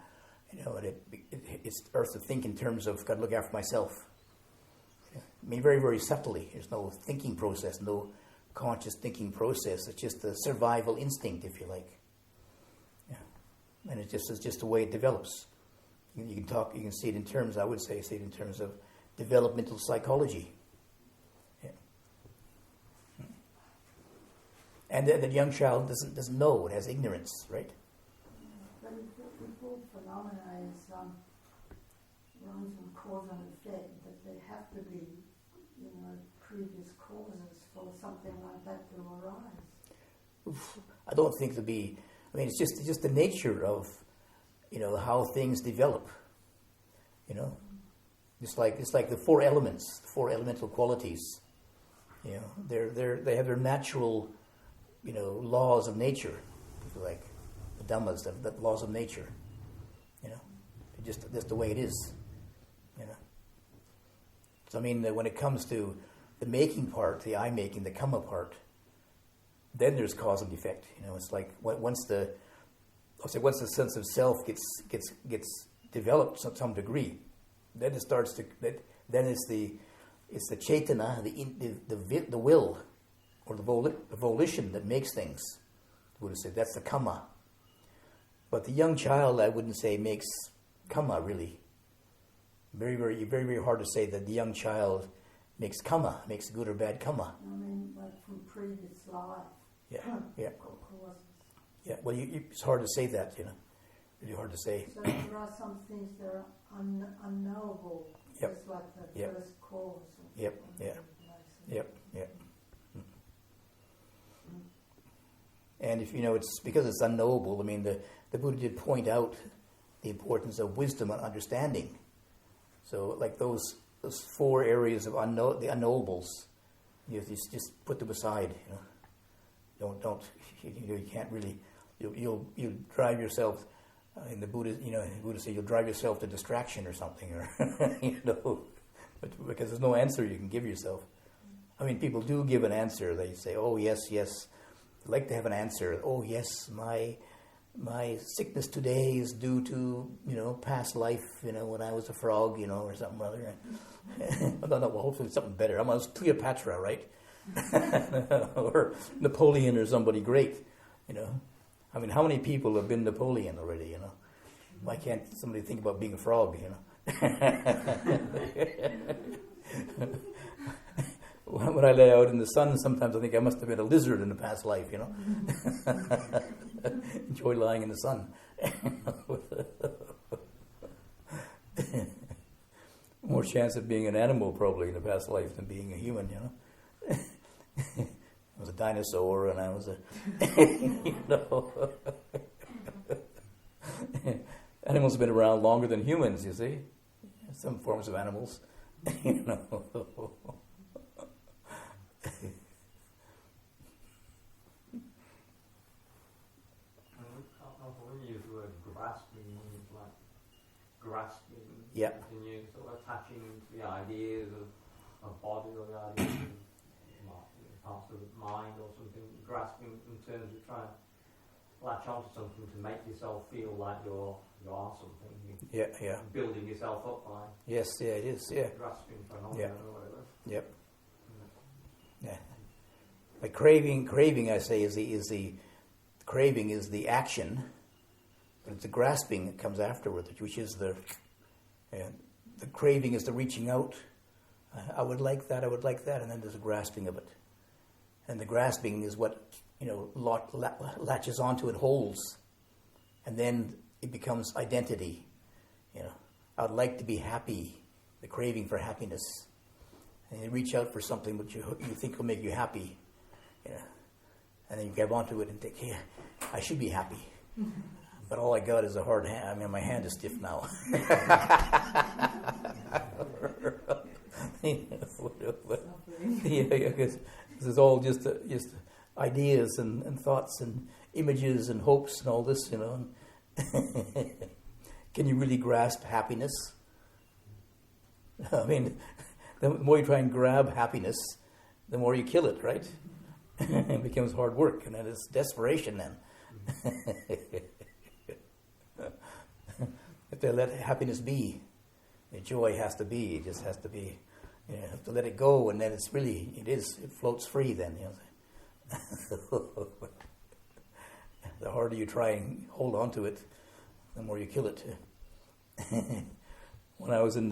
it's earth to think in terms of got to look after myself. I mean, very, very subtly. There's no thinking process, no conscious thinking process. It's just the survival instinct, if you like. Yeah. And it's just the way it develops. You can see it in terms, I would say it in terms of developmental psychology. Yeah. And the young child doesn't know, it has ignorance, right? But the whole phenomena is runs on cause and effect, that there have to be, previous causes for something like that to arise. I don't think to be. I mean, it's just the nature of, how things develop. It's like the four elements, the four elemental qualities. They have their natural, laws of nature, if you like, the dhammas, the laws of nature. That's the way it is. So I mean, when it comes to the making part, the I making, the karma part, then there's cause and effect. It's like once the sense of self gets developed to some degree, then it starts to. Then it's the cetana, the will, or the volition that makes things. The Buddha said that's the karma. But the young child, I wouldn't say makes karma really. Very, very, very, very hard to say that the young child makes karma, makes good or bad karma. I mean, like from previous life. Yeah. Causes. Yeah. Well, it's hard to say that, Really hard to say. So there are some things that are unknowable. Yep. Just like the first cause. Yep. And if it's because it's unknowable. I mean, the Buddha did point out the importance of wisdom and understanding. So, like those four areas of the unknowables, you just put them aside. Don't you can't really. You'll drive yourself. In the Buddha, Buddha says you'll drive yourself to distraction or something, or but because there's no answer you can give yourself. I mean, people do give an answer. They say, "Oh yes, I'd like to have an answer. Oh yes, my sickness today is due to past life. When I was a frog, or something other." No, well, hopefully something better. I was Cleopatra, right? Or Napoleon or somebody great. I mean, how many people have been Napoleon already? Why can't somebody think about being a frog? When I lay out in the sun, sometimes I think I must have been a lizard in the past life. Enjoy lying in the sun. More chance of being an animal probably in the past life than being a human. I was a dinosaur, and I was animals have been around longer than humans, you see. Some forms of animals, grasping means like grasping, Yeah. and you sort of attaching to the ideas of body or the ideas of parts of the mind or something, grasping in terms of trying to latch onto something to make yourself feel like you are something. Yeah. Building yourself up by Yes, yeah, it is, yeah. grasping phenomena or whatever. Yep. Yeah. But craving, I say, is the craving is the action, but it's the grasping that comes afterward, which is the craving is the reaching out. I would like that, and then there's a grasping of it. And the grasping is what, latches onto and holds. And then it becomes identity. I would like to be happy, the craving for happiness. And you reach out for something which you think will make you happy. And then you grab onto it and think, hey, I should be happy. But all I got is a hard hand. I mean, my hand is stiff now. Because this is all just ideas and thoughts and images and hopes and all this, Can you really grasp happiness? I mean, the more you try and grab happiness, the more you kill it, right? It becomes hard work, and then it's desperation then. If they let happiness be, the joy has to be, it just has to be, you have to let it go, and then it floats free then, The harder you try and hold on to it, the more you kill it. When I was in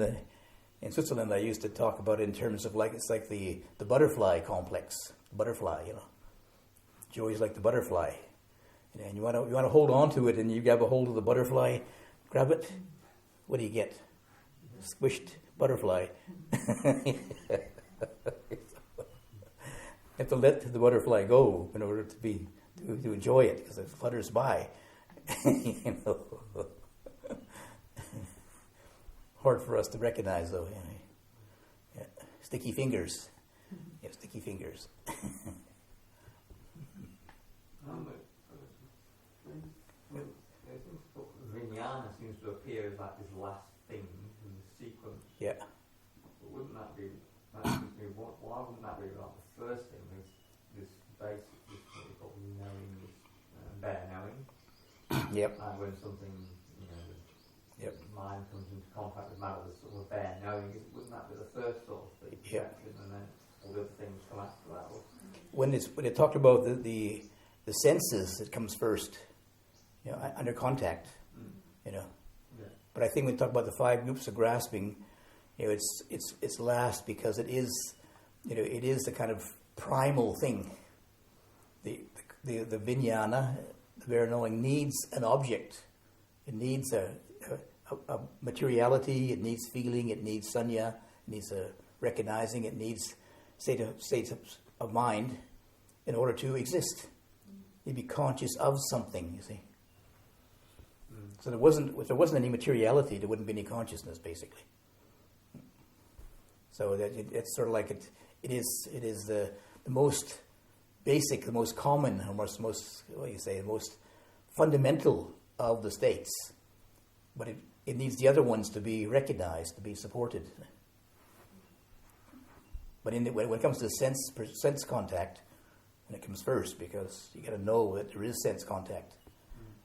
Switzerland, I used to talk about it in terms of it's like the butterfly complex. Butterfly, Joy is like the butterfly. And you want to hold on to it, and you grab a hold of the butterfly, grab it. What do you get? Squished butterfly. You have to let the butterfly go in order to enjoy it, because it flutters by. Hard for us to recognize, though. Yeah. Sticky fingers. Yeah, sticky fingers. Vijnana seems to appear as like this last thing in the sequence. Yeah. But wouldn't that be? Why wouldn't that be like the first thing? This basic, this what we call knowing, this bare knowing. Yep. And when something, Yep. mind comes into contact with matter, this sort of bare knowing. Wouldn't that be the first sort of thing? Yep. And then all the other things come after that. When it talked about the senses, it comes first. Under contact. Yeah. But I think when we talk about the 5 groups of grasping, it's last because it is, it is the kind of primal thing. The vijnana, the bare knowing, needs an object. It needs a materiality. It needs feeling. It needs sanya. It needs a recognizing. It needs states of mind in order to exist. You'd be conscious of something. You see. So if there wasn't any materiality, there wouldn't be any consciousness, basically. So it's sort of like it is the most basic, the most common, the most fundamental of the states. But it needs the other ones to be recognized, to be supported. But when it comes to sense contact, and it comes first, because you got to know that there is sense contact.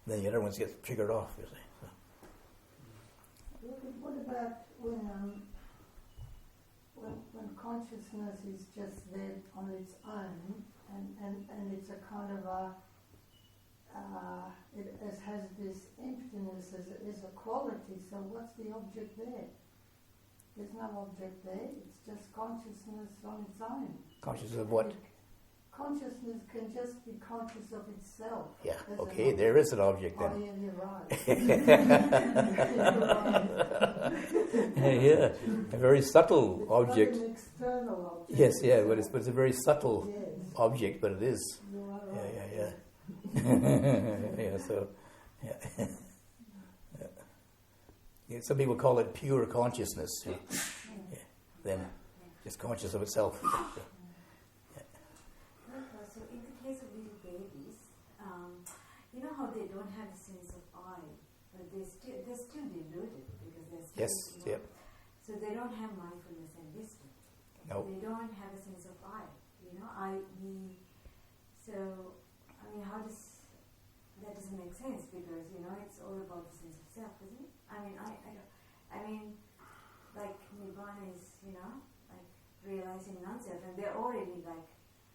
Then the other ones get triggered off, you see. So. What about when consciousness is just there on its own, and it's a kind of it has this emptiness as a quality, so what's the object there? There's no object there, it's just consciousness on its own. Consciousness of what? Consciousness can just be conscious of itself. Yeah, okay, there is an object then. Oh, yeah, you're right. Yeah, a very subtle it's object. Not an external object. Yes, yeah, but it's a very subtle Yes. object, but it is. You are right. Yeah. So, yeah. Yeah. Some people call it pure consciousness. Yeah. Then, just conscious of itself. So in the case of little babies, you know how they don't have a sense of I, but they're still deluded because they're still, Yes, you know, yep. so they don't have mindfulness and wisdom. No. They don't have a sense of I. You know, I, me. So, I mean, how does that doesn't make sense because you know it's all about the sense of self, isn't it? I mean, I mean, like Nibbana is, you know, like realizing non-self, and they're already like.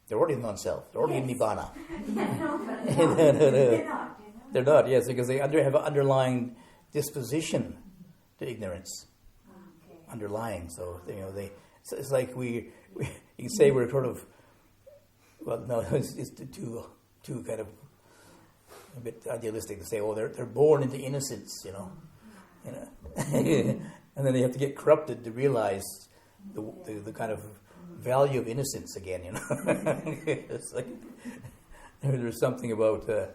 They're already non-self. They're already in Nibbana. Yeah, no, but No, no, no. they're not. You know? They're not, yes, because they have an underlying disposition to ignorance. Okay. Underlying, so you know it's like we you can say we're sort of, well, no, it's too kind of a bit idealistic to say, oh, they're born into innocence, you know, and then they have to get corrupted to realize the kind of value of innocence again, you know. It's like there's something about I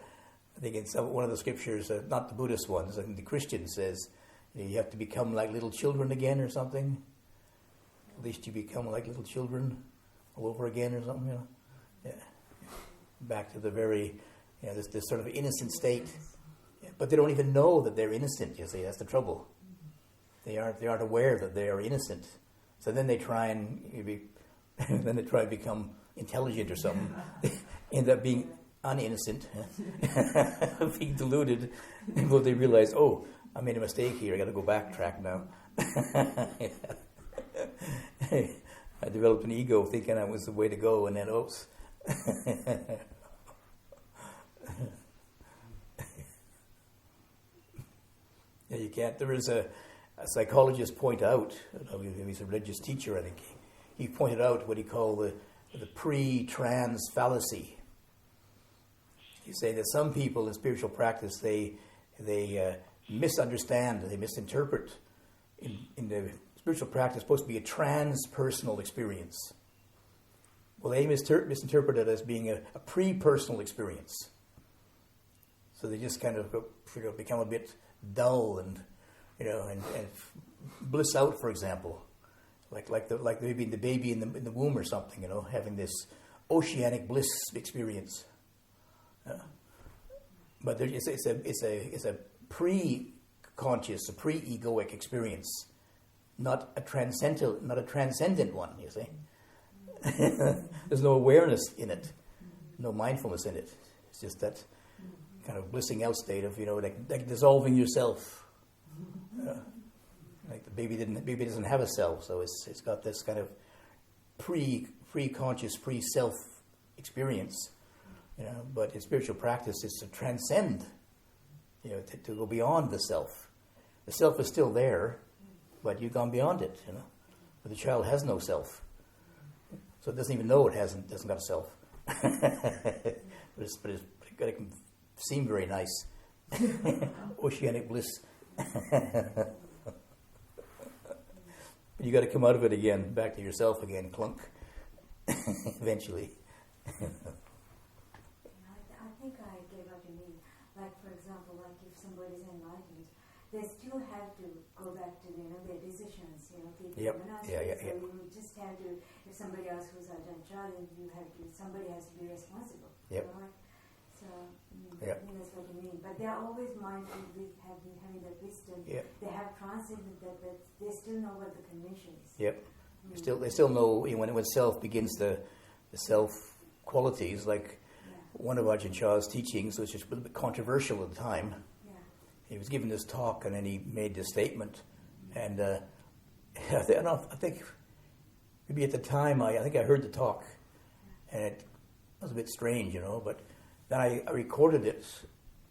think in one of the scriptures, not the Buddhist ones, I think the Christian says, you have to become like little children again or something. At least you become like little children all over again or something, you know. Yeah. Back to the very, you know, this sort of innocent state. Yeah. But they don't even know that they're innocent, you see, that's the trouble. They aren't aware that they are innocent. So then they try and become intelligent or something. They end up being uninnocent, being deluded, until they realize, oh, I made a mistake here, I got to go backtrack now. I developed an ego thinking that was the way to go, and then, oops. Yeah, you can't. There is a psychologist point out, he's a religious teacher, I think, he pointed out what he called the pre-trans fallacy. You say that some people in spiritual practice, they misunderstand, they misinterpret in the spiritual practice supposed to be a transpersonal experience. Well, they misinterpret it as being a pre-personal experience. So they just kind of become a bit dull and bliss out, for example, like maybe the baby in the womb or something, you know, having this oceanic bliss experience. But it's a pre-conscious, a pre-egoic experience, not a transcendent one. You see, there's no awareness in it, no mindfulness in it. It's just that kind of blissing out state of, you know, like dissolving yourself. Like the baby doesn't have a self, so it's got this kind of pre-conscious, pre-self experience. You know, but in spiritual practice, it's to transcend, you know, to go beyond the self. The self is still there, but you've gone beyond it, you know. But the child has no self, so it doesn't even know it doesn't got a self. but it's got to seem very nice, oceanic bliss. But you got to come out of it again, back to yourself again, clunk, eventually. I think I get what you mean. Like, for example, like if somebody's enlightened, they still have to go back to, you know, their decisions, you know, keep Yep. So you just have to, if somebody else who's Ajahn Chah, then somebody has to be responsible. Yep. You know, like, so, Yep. I think that's what you mean. But they're always mindful with having that wisdom. Yep. They have transcended that, but they still know what the condition is. Yep. They still know, you know, when self begins the self qualities, like one of Ajahn Chah's teachings, which is a little bit controversial at the time. Yeah. He was giving this talk, and then he made this statement, and I think maybe at the time I think I heard the talk, and it was a bit strange, you know. But then I recorded it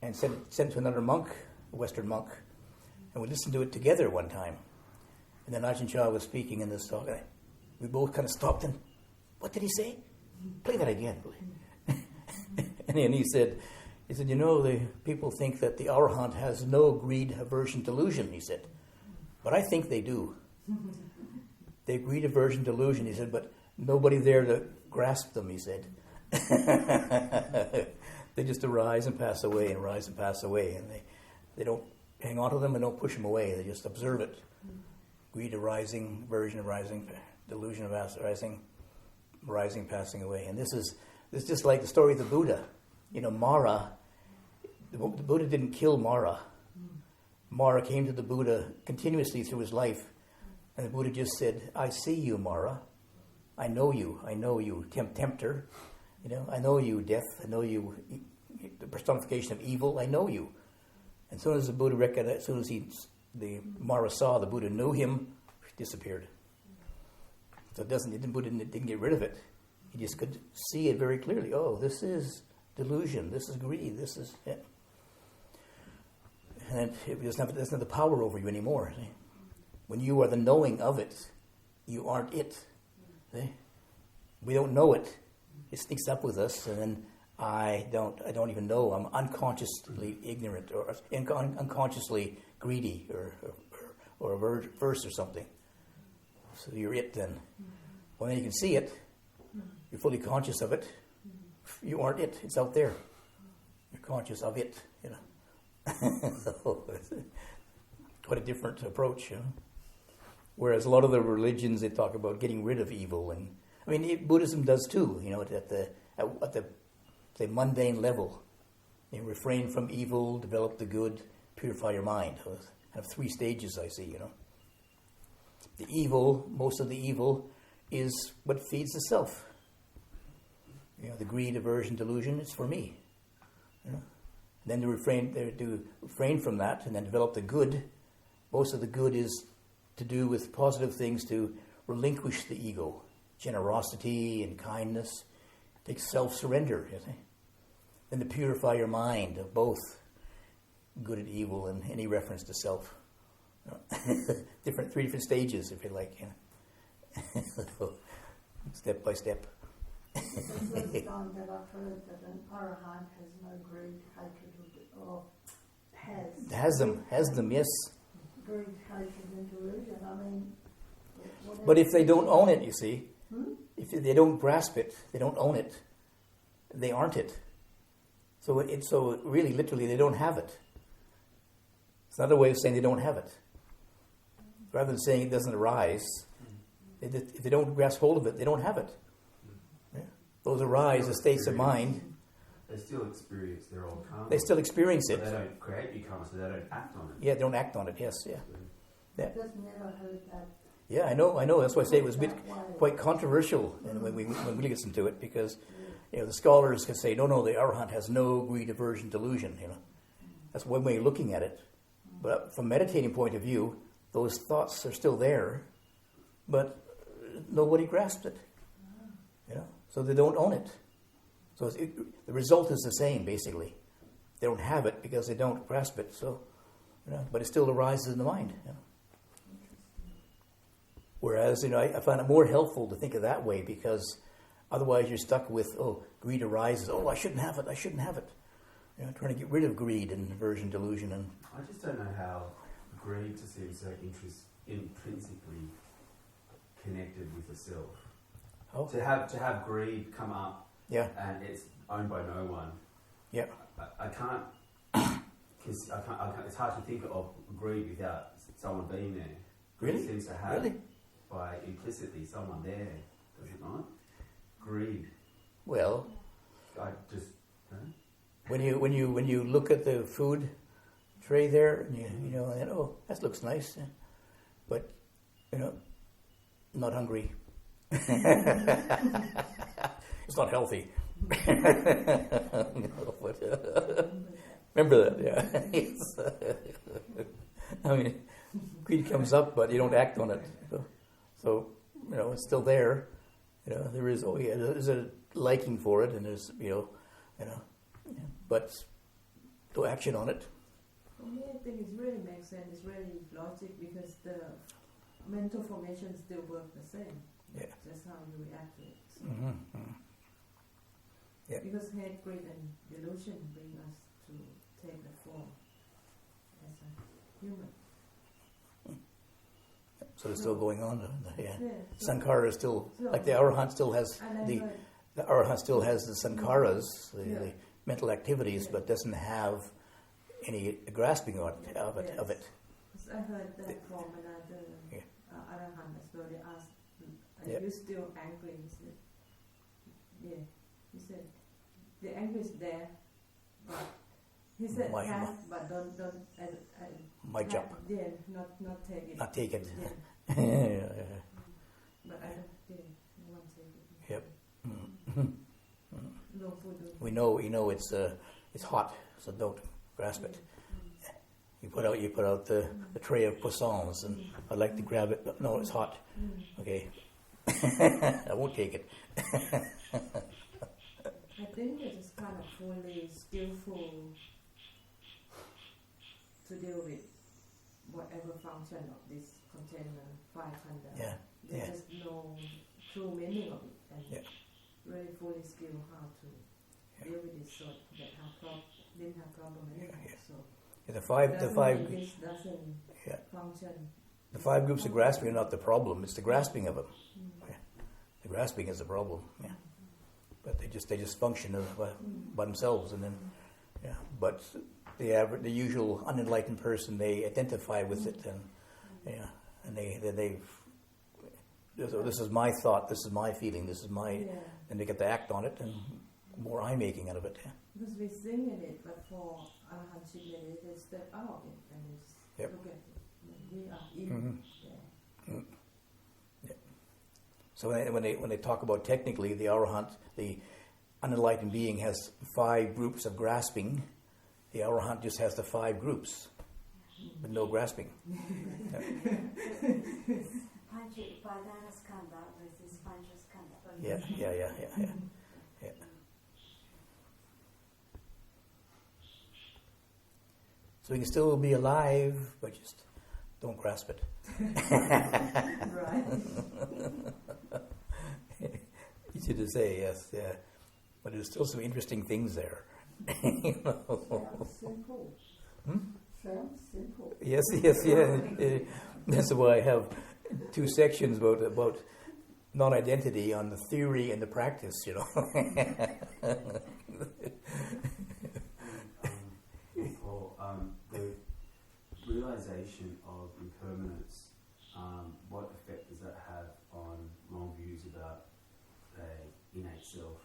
and sent it to another monk, a Western monk, and we listened to it together one time. And then Ajahn Chah was speaking in this talk, and we both kind of stopped and, what did he say? Play that again, please. And then he said, you know, the people think that the Arahant has no greed, aversion, delusion, he said. But I think they do. They have greed, aversion, delusion, he said, but nobody there to grasp them, he said. They just arise and pass away and rise and pass away, and they don't hang on to them and don't push them away. They just observe it. Greed arising, aversion arising, delusion arising, rising, passing away. And this is just like the story of the Buddha. You know, Mara, the Buddha didn't kill Mara. Mara came to the Buddha continuously through his life, and the Buddha just said, I see you, Mara. I know you, tempter. I know you, death. I know you, the personification of evil. I know you. And as soon as the Buddha recognized, as soon as the Mara saw the Buddha knew him, he disappeared. So the Buddha didn't get rid of it. He just could see it very clearly. Oh, this is delusion. This is greed. This is... Yeah. And it doesn't have the power over you anymore. See? When you are the knowing of it, you aren't it. See? We don't know it. It sneaks up with us, and then I don't even know. I'm unconsciously ignorant or unconsciously greedy or averse or something. So you're it then. Well, then you can see it. You're fully conscious of it. You aren't it. It's out there. You're conscious of it. So it's quite a different approach. Whereas a lot of the religions, they talk about getting rid of evil, and Buddhism does too. At the mundane level, refrain from evil, develop the good, purify your mind. I have 3 stages I see. The evil, most of the evil, is what feeds the self. The greed, aversion, delusion. It's for me. Then to refrain from that, and then develop the good. Most of the good is to do with positive things, to relinquish the ego, generosity and kindness, take self-surrender. Then to purify your mind of both good and evil, and any reference to self. 3 different stages, if you like. Step by step. It's the first time that I've heard that an arahant has no greed, hatred, or has them, yes. Greed, hatred, and delusion. But if they don't own it, you see, if they don't grasp it, they don't own it, they aren't it. So really, literally, they don't have it. It's another way of saying they don't have it. Rather than saying it doesn't arise, if they don't grasp hold of it, they don't have it. Yeah. Those arise as states of mind. They still experience their own karma. They still experience it. They don't create new karma, so they don't act on it. Yeah, they don't act on it, yes, yeah. I've just never heard that. Yeah, I know. That's why I say it was a bit quite controversial when we listen to it, because the scholars can say, no, the arahant has no greed, aversion, delusion. That's one way of looking at it. But from a meditating point of view, those thoughts are still there, but nobody grasps it. So they don't own it. So the result is the same, basically. They don't have it because they don't grasp it. So, but it still arises in the mind. Whereas, I find it more helpful to think of that way, because otherwise you're stuck with, greed arises. I shouldn't have it. Trying to get rid of greed and aversion, delusion, and I just don't know how greed just seems so intrinsically connected with the self. Oh. To have greed come up, and it's owned by no one. Yeah, I can't. It's hard to think of greed without someone being there. Greed Really? seems to have, Really? by implicitly, someone there. Does it not? Greed. Well, I just. when you look at the food tray there, and and that looks nice, but not hungry. It's not healthy. Remember that, yeah. Greed comes up, but you don't act on it. So it's still there. There is there's a liking for it, and there's but no action on it. For me, I think it really makes sense. It's really logic, because the mental formations still work the same. Yeah. Just how you react to it. So. Mm-hmm. Yeah. Because hate, greed, and delusion bring us to take the form as a human. So it's still going on. Yeah. So Sankhara is still, like the arahant still has the arahant still has the sankharas, the mental activities, but doesn't have any grasping of it. Because I heard that from another arahant as well. They asked, "Are you still angry?" He said, "Yeah." He said, "The anger is there, but He said My- can, my- but don't my job. Yeah, not take it. Not take it. Yeah. Yeah. But I don't. Yeah, no one take it. Yep. Mm. No food. We know it's hot, so don't grasp it. You put out the tray of croissants, and I'd like to grab it, but no, it's hot. Okay, I won't take it. I think they're just kind of fully skillful to deal with whatever function of this container 500. Yeah, They yeah. just know true meaning of it and Yeah. really fully skilled how to deal with it so that didn't have problem anymore. Yeah. So The doesn't five mean this doesn't Yeah. function. the 5 groups of grasping are not the problem. It's the grasping of them. Mm. Yeah. The grasping is the problem. Yeah. But they just function by themselves, and then yeah. But the usual unenlightened person, they identify with it, and yeah, and they this is my thought, this is my feeling, this is my, Yeah. and they get to act on it, and more I'm making out of it. Yeah. Because we sing in it, but for Arahantship, they step out of it and they just Yep. look at it. We are in. Mhm. Yeah. So when they talk about technically the Arahant, the unenlightened being has 5 groups of grasping. The Arahant just has the 5 groups, but no grasping. Padana skanda versus pancha skanda. Yeah. So we can still be alive, but just don't grasp it. Right. Easy to say, yes, yeah. But there's still some interesting things there. You know? Sounds simple. Hmm? Sounds simple. Yes, yeah. That's why I have 2 sections about non-identity on the theory and the practice, you know. The realization of impermanence, what effect does that have on wrong views about innate self?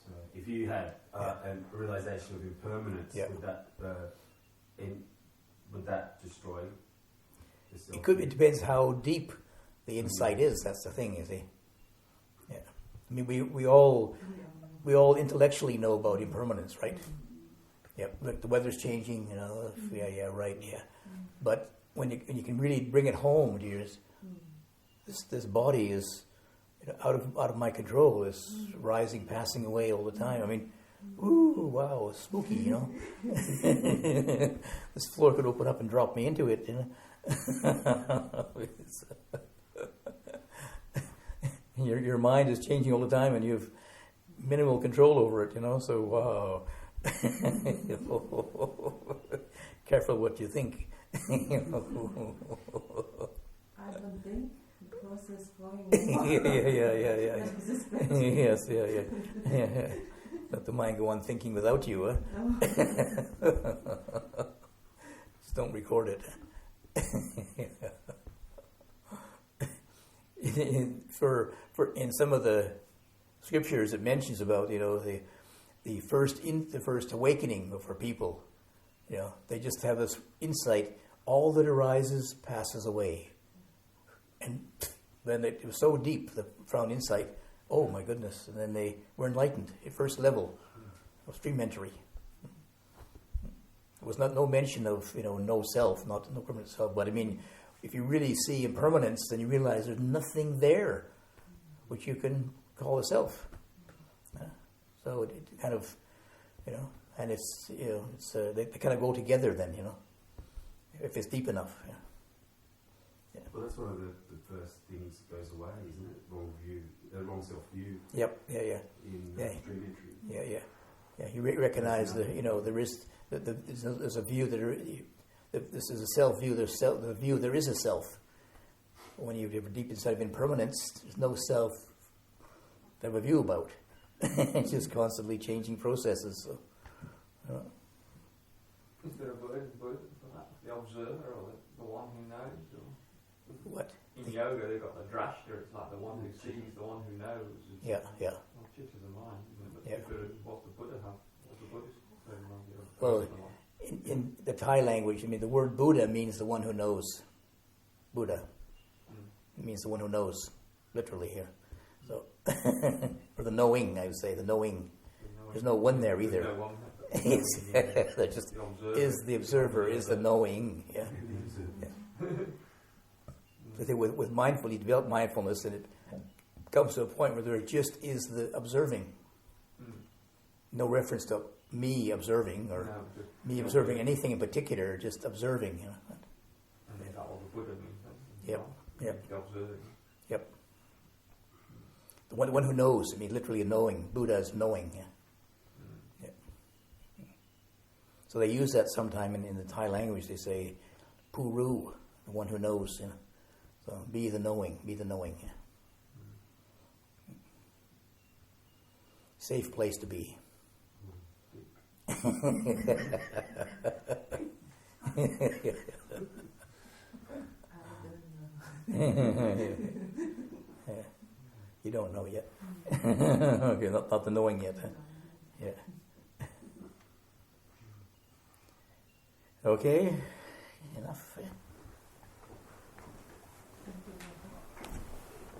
So, if you had a realization of impermanence, Yeah. would that destroy the self? It depends how deep the insight is. That's the thing, you see. Yeah. I mean, we all intellectually know about impermanence, right? Yeah. Look, the weather's changing. You know. Yeah. Right. Yeah. But when you can really bring it home, dears, this body is out of my control. It's rising, passing away all the time. I mean, ooh, wow, spooky, you know. This floor could open up and drop me into it, you know. Your mind is changing all the time, and you have minimal control over it, you know. So wow, careful what you think. You know. I don't think the process going Yeah. Yes, yeah. Let the mind go on thinking without you, huh? Just don't record it. For in some of the scriptures, it mentions about the first awakening for people. You know, they just have this insight: all that arises passes away, and then it was so deep, the profound insight. Oh my goodness! And then they were enlightened at first level of stream entry. There was no mention of no self, no permanent self. But I mean, if you really see impermanence, then you realize there's nothing there which you can call a self. So it kind of, and it's they kind of go together then, if it's deep enough. Yeah. Well, that's one of the first things that goes away, isn't it? Wrong self-view. Yep. Yeah. In stream entry. Yeah. You recognize there's a view this is a self view. There's the view there is a self. When you're deep inside of impermanence, there's no self to have a view about. It's just constantly changing processes. So, Is there a word for that? The observer or the one who knows? Or what? in yoga, they've got the drashta. It's like the one who sees, the one who knows. Yeah. Well, chit is the mind, isn't it? But Yeah. what's the Buddha have? What's the Buddhist say around it? Well, in the Thai language, I mean, the word Buddha means the one who knows. Buddha. It means the one who knows, literally here. So, or the knowing, I would say, the knowing. There's no one there either. No one. There just is the observer, is the knowing. Yeah. Yeah. I think with mindfulness, you develop mindfulness, and it comes to a point where there just is the observing. No reference to me observing or me observing anything in particular, just observing. You know. And is that what the Buddha means? Yep. Yep. The observing. Yep. The one who knows, I mean, literally knowing. Buddha is knowing. Yeah. Yeah. So they use that sometime in the Thai language. They say, Puru, the one who knows. You know. So be the knowing. Be the knowing. Yeah. Safe place to be. You don't know yet. Okay, not the knowing yet. Huh? Yeah. Okay, enough. Yeah.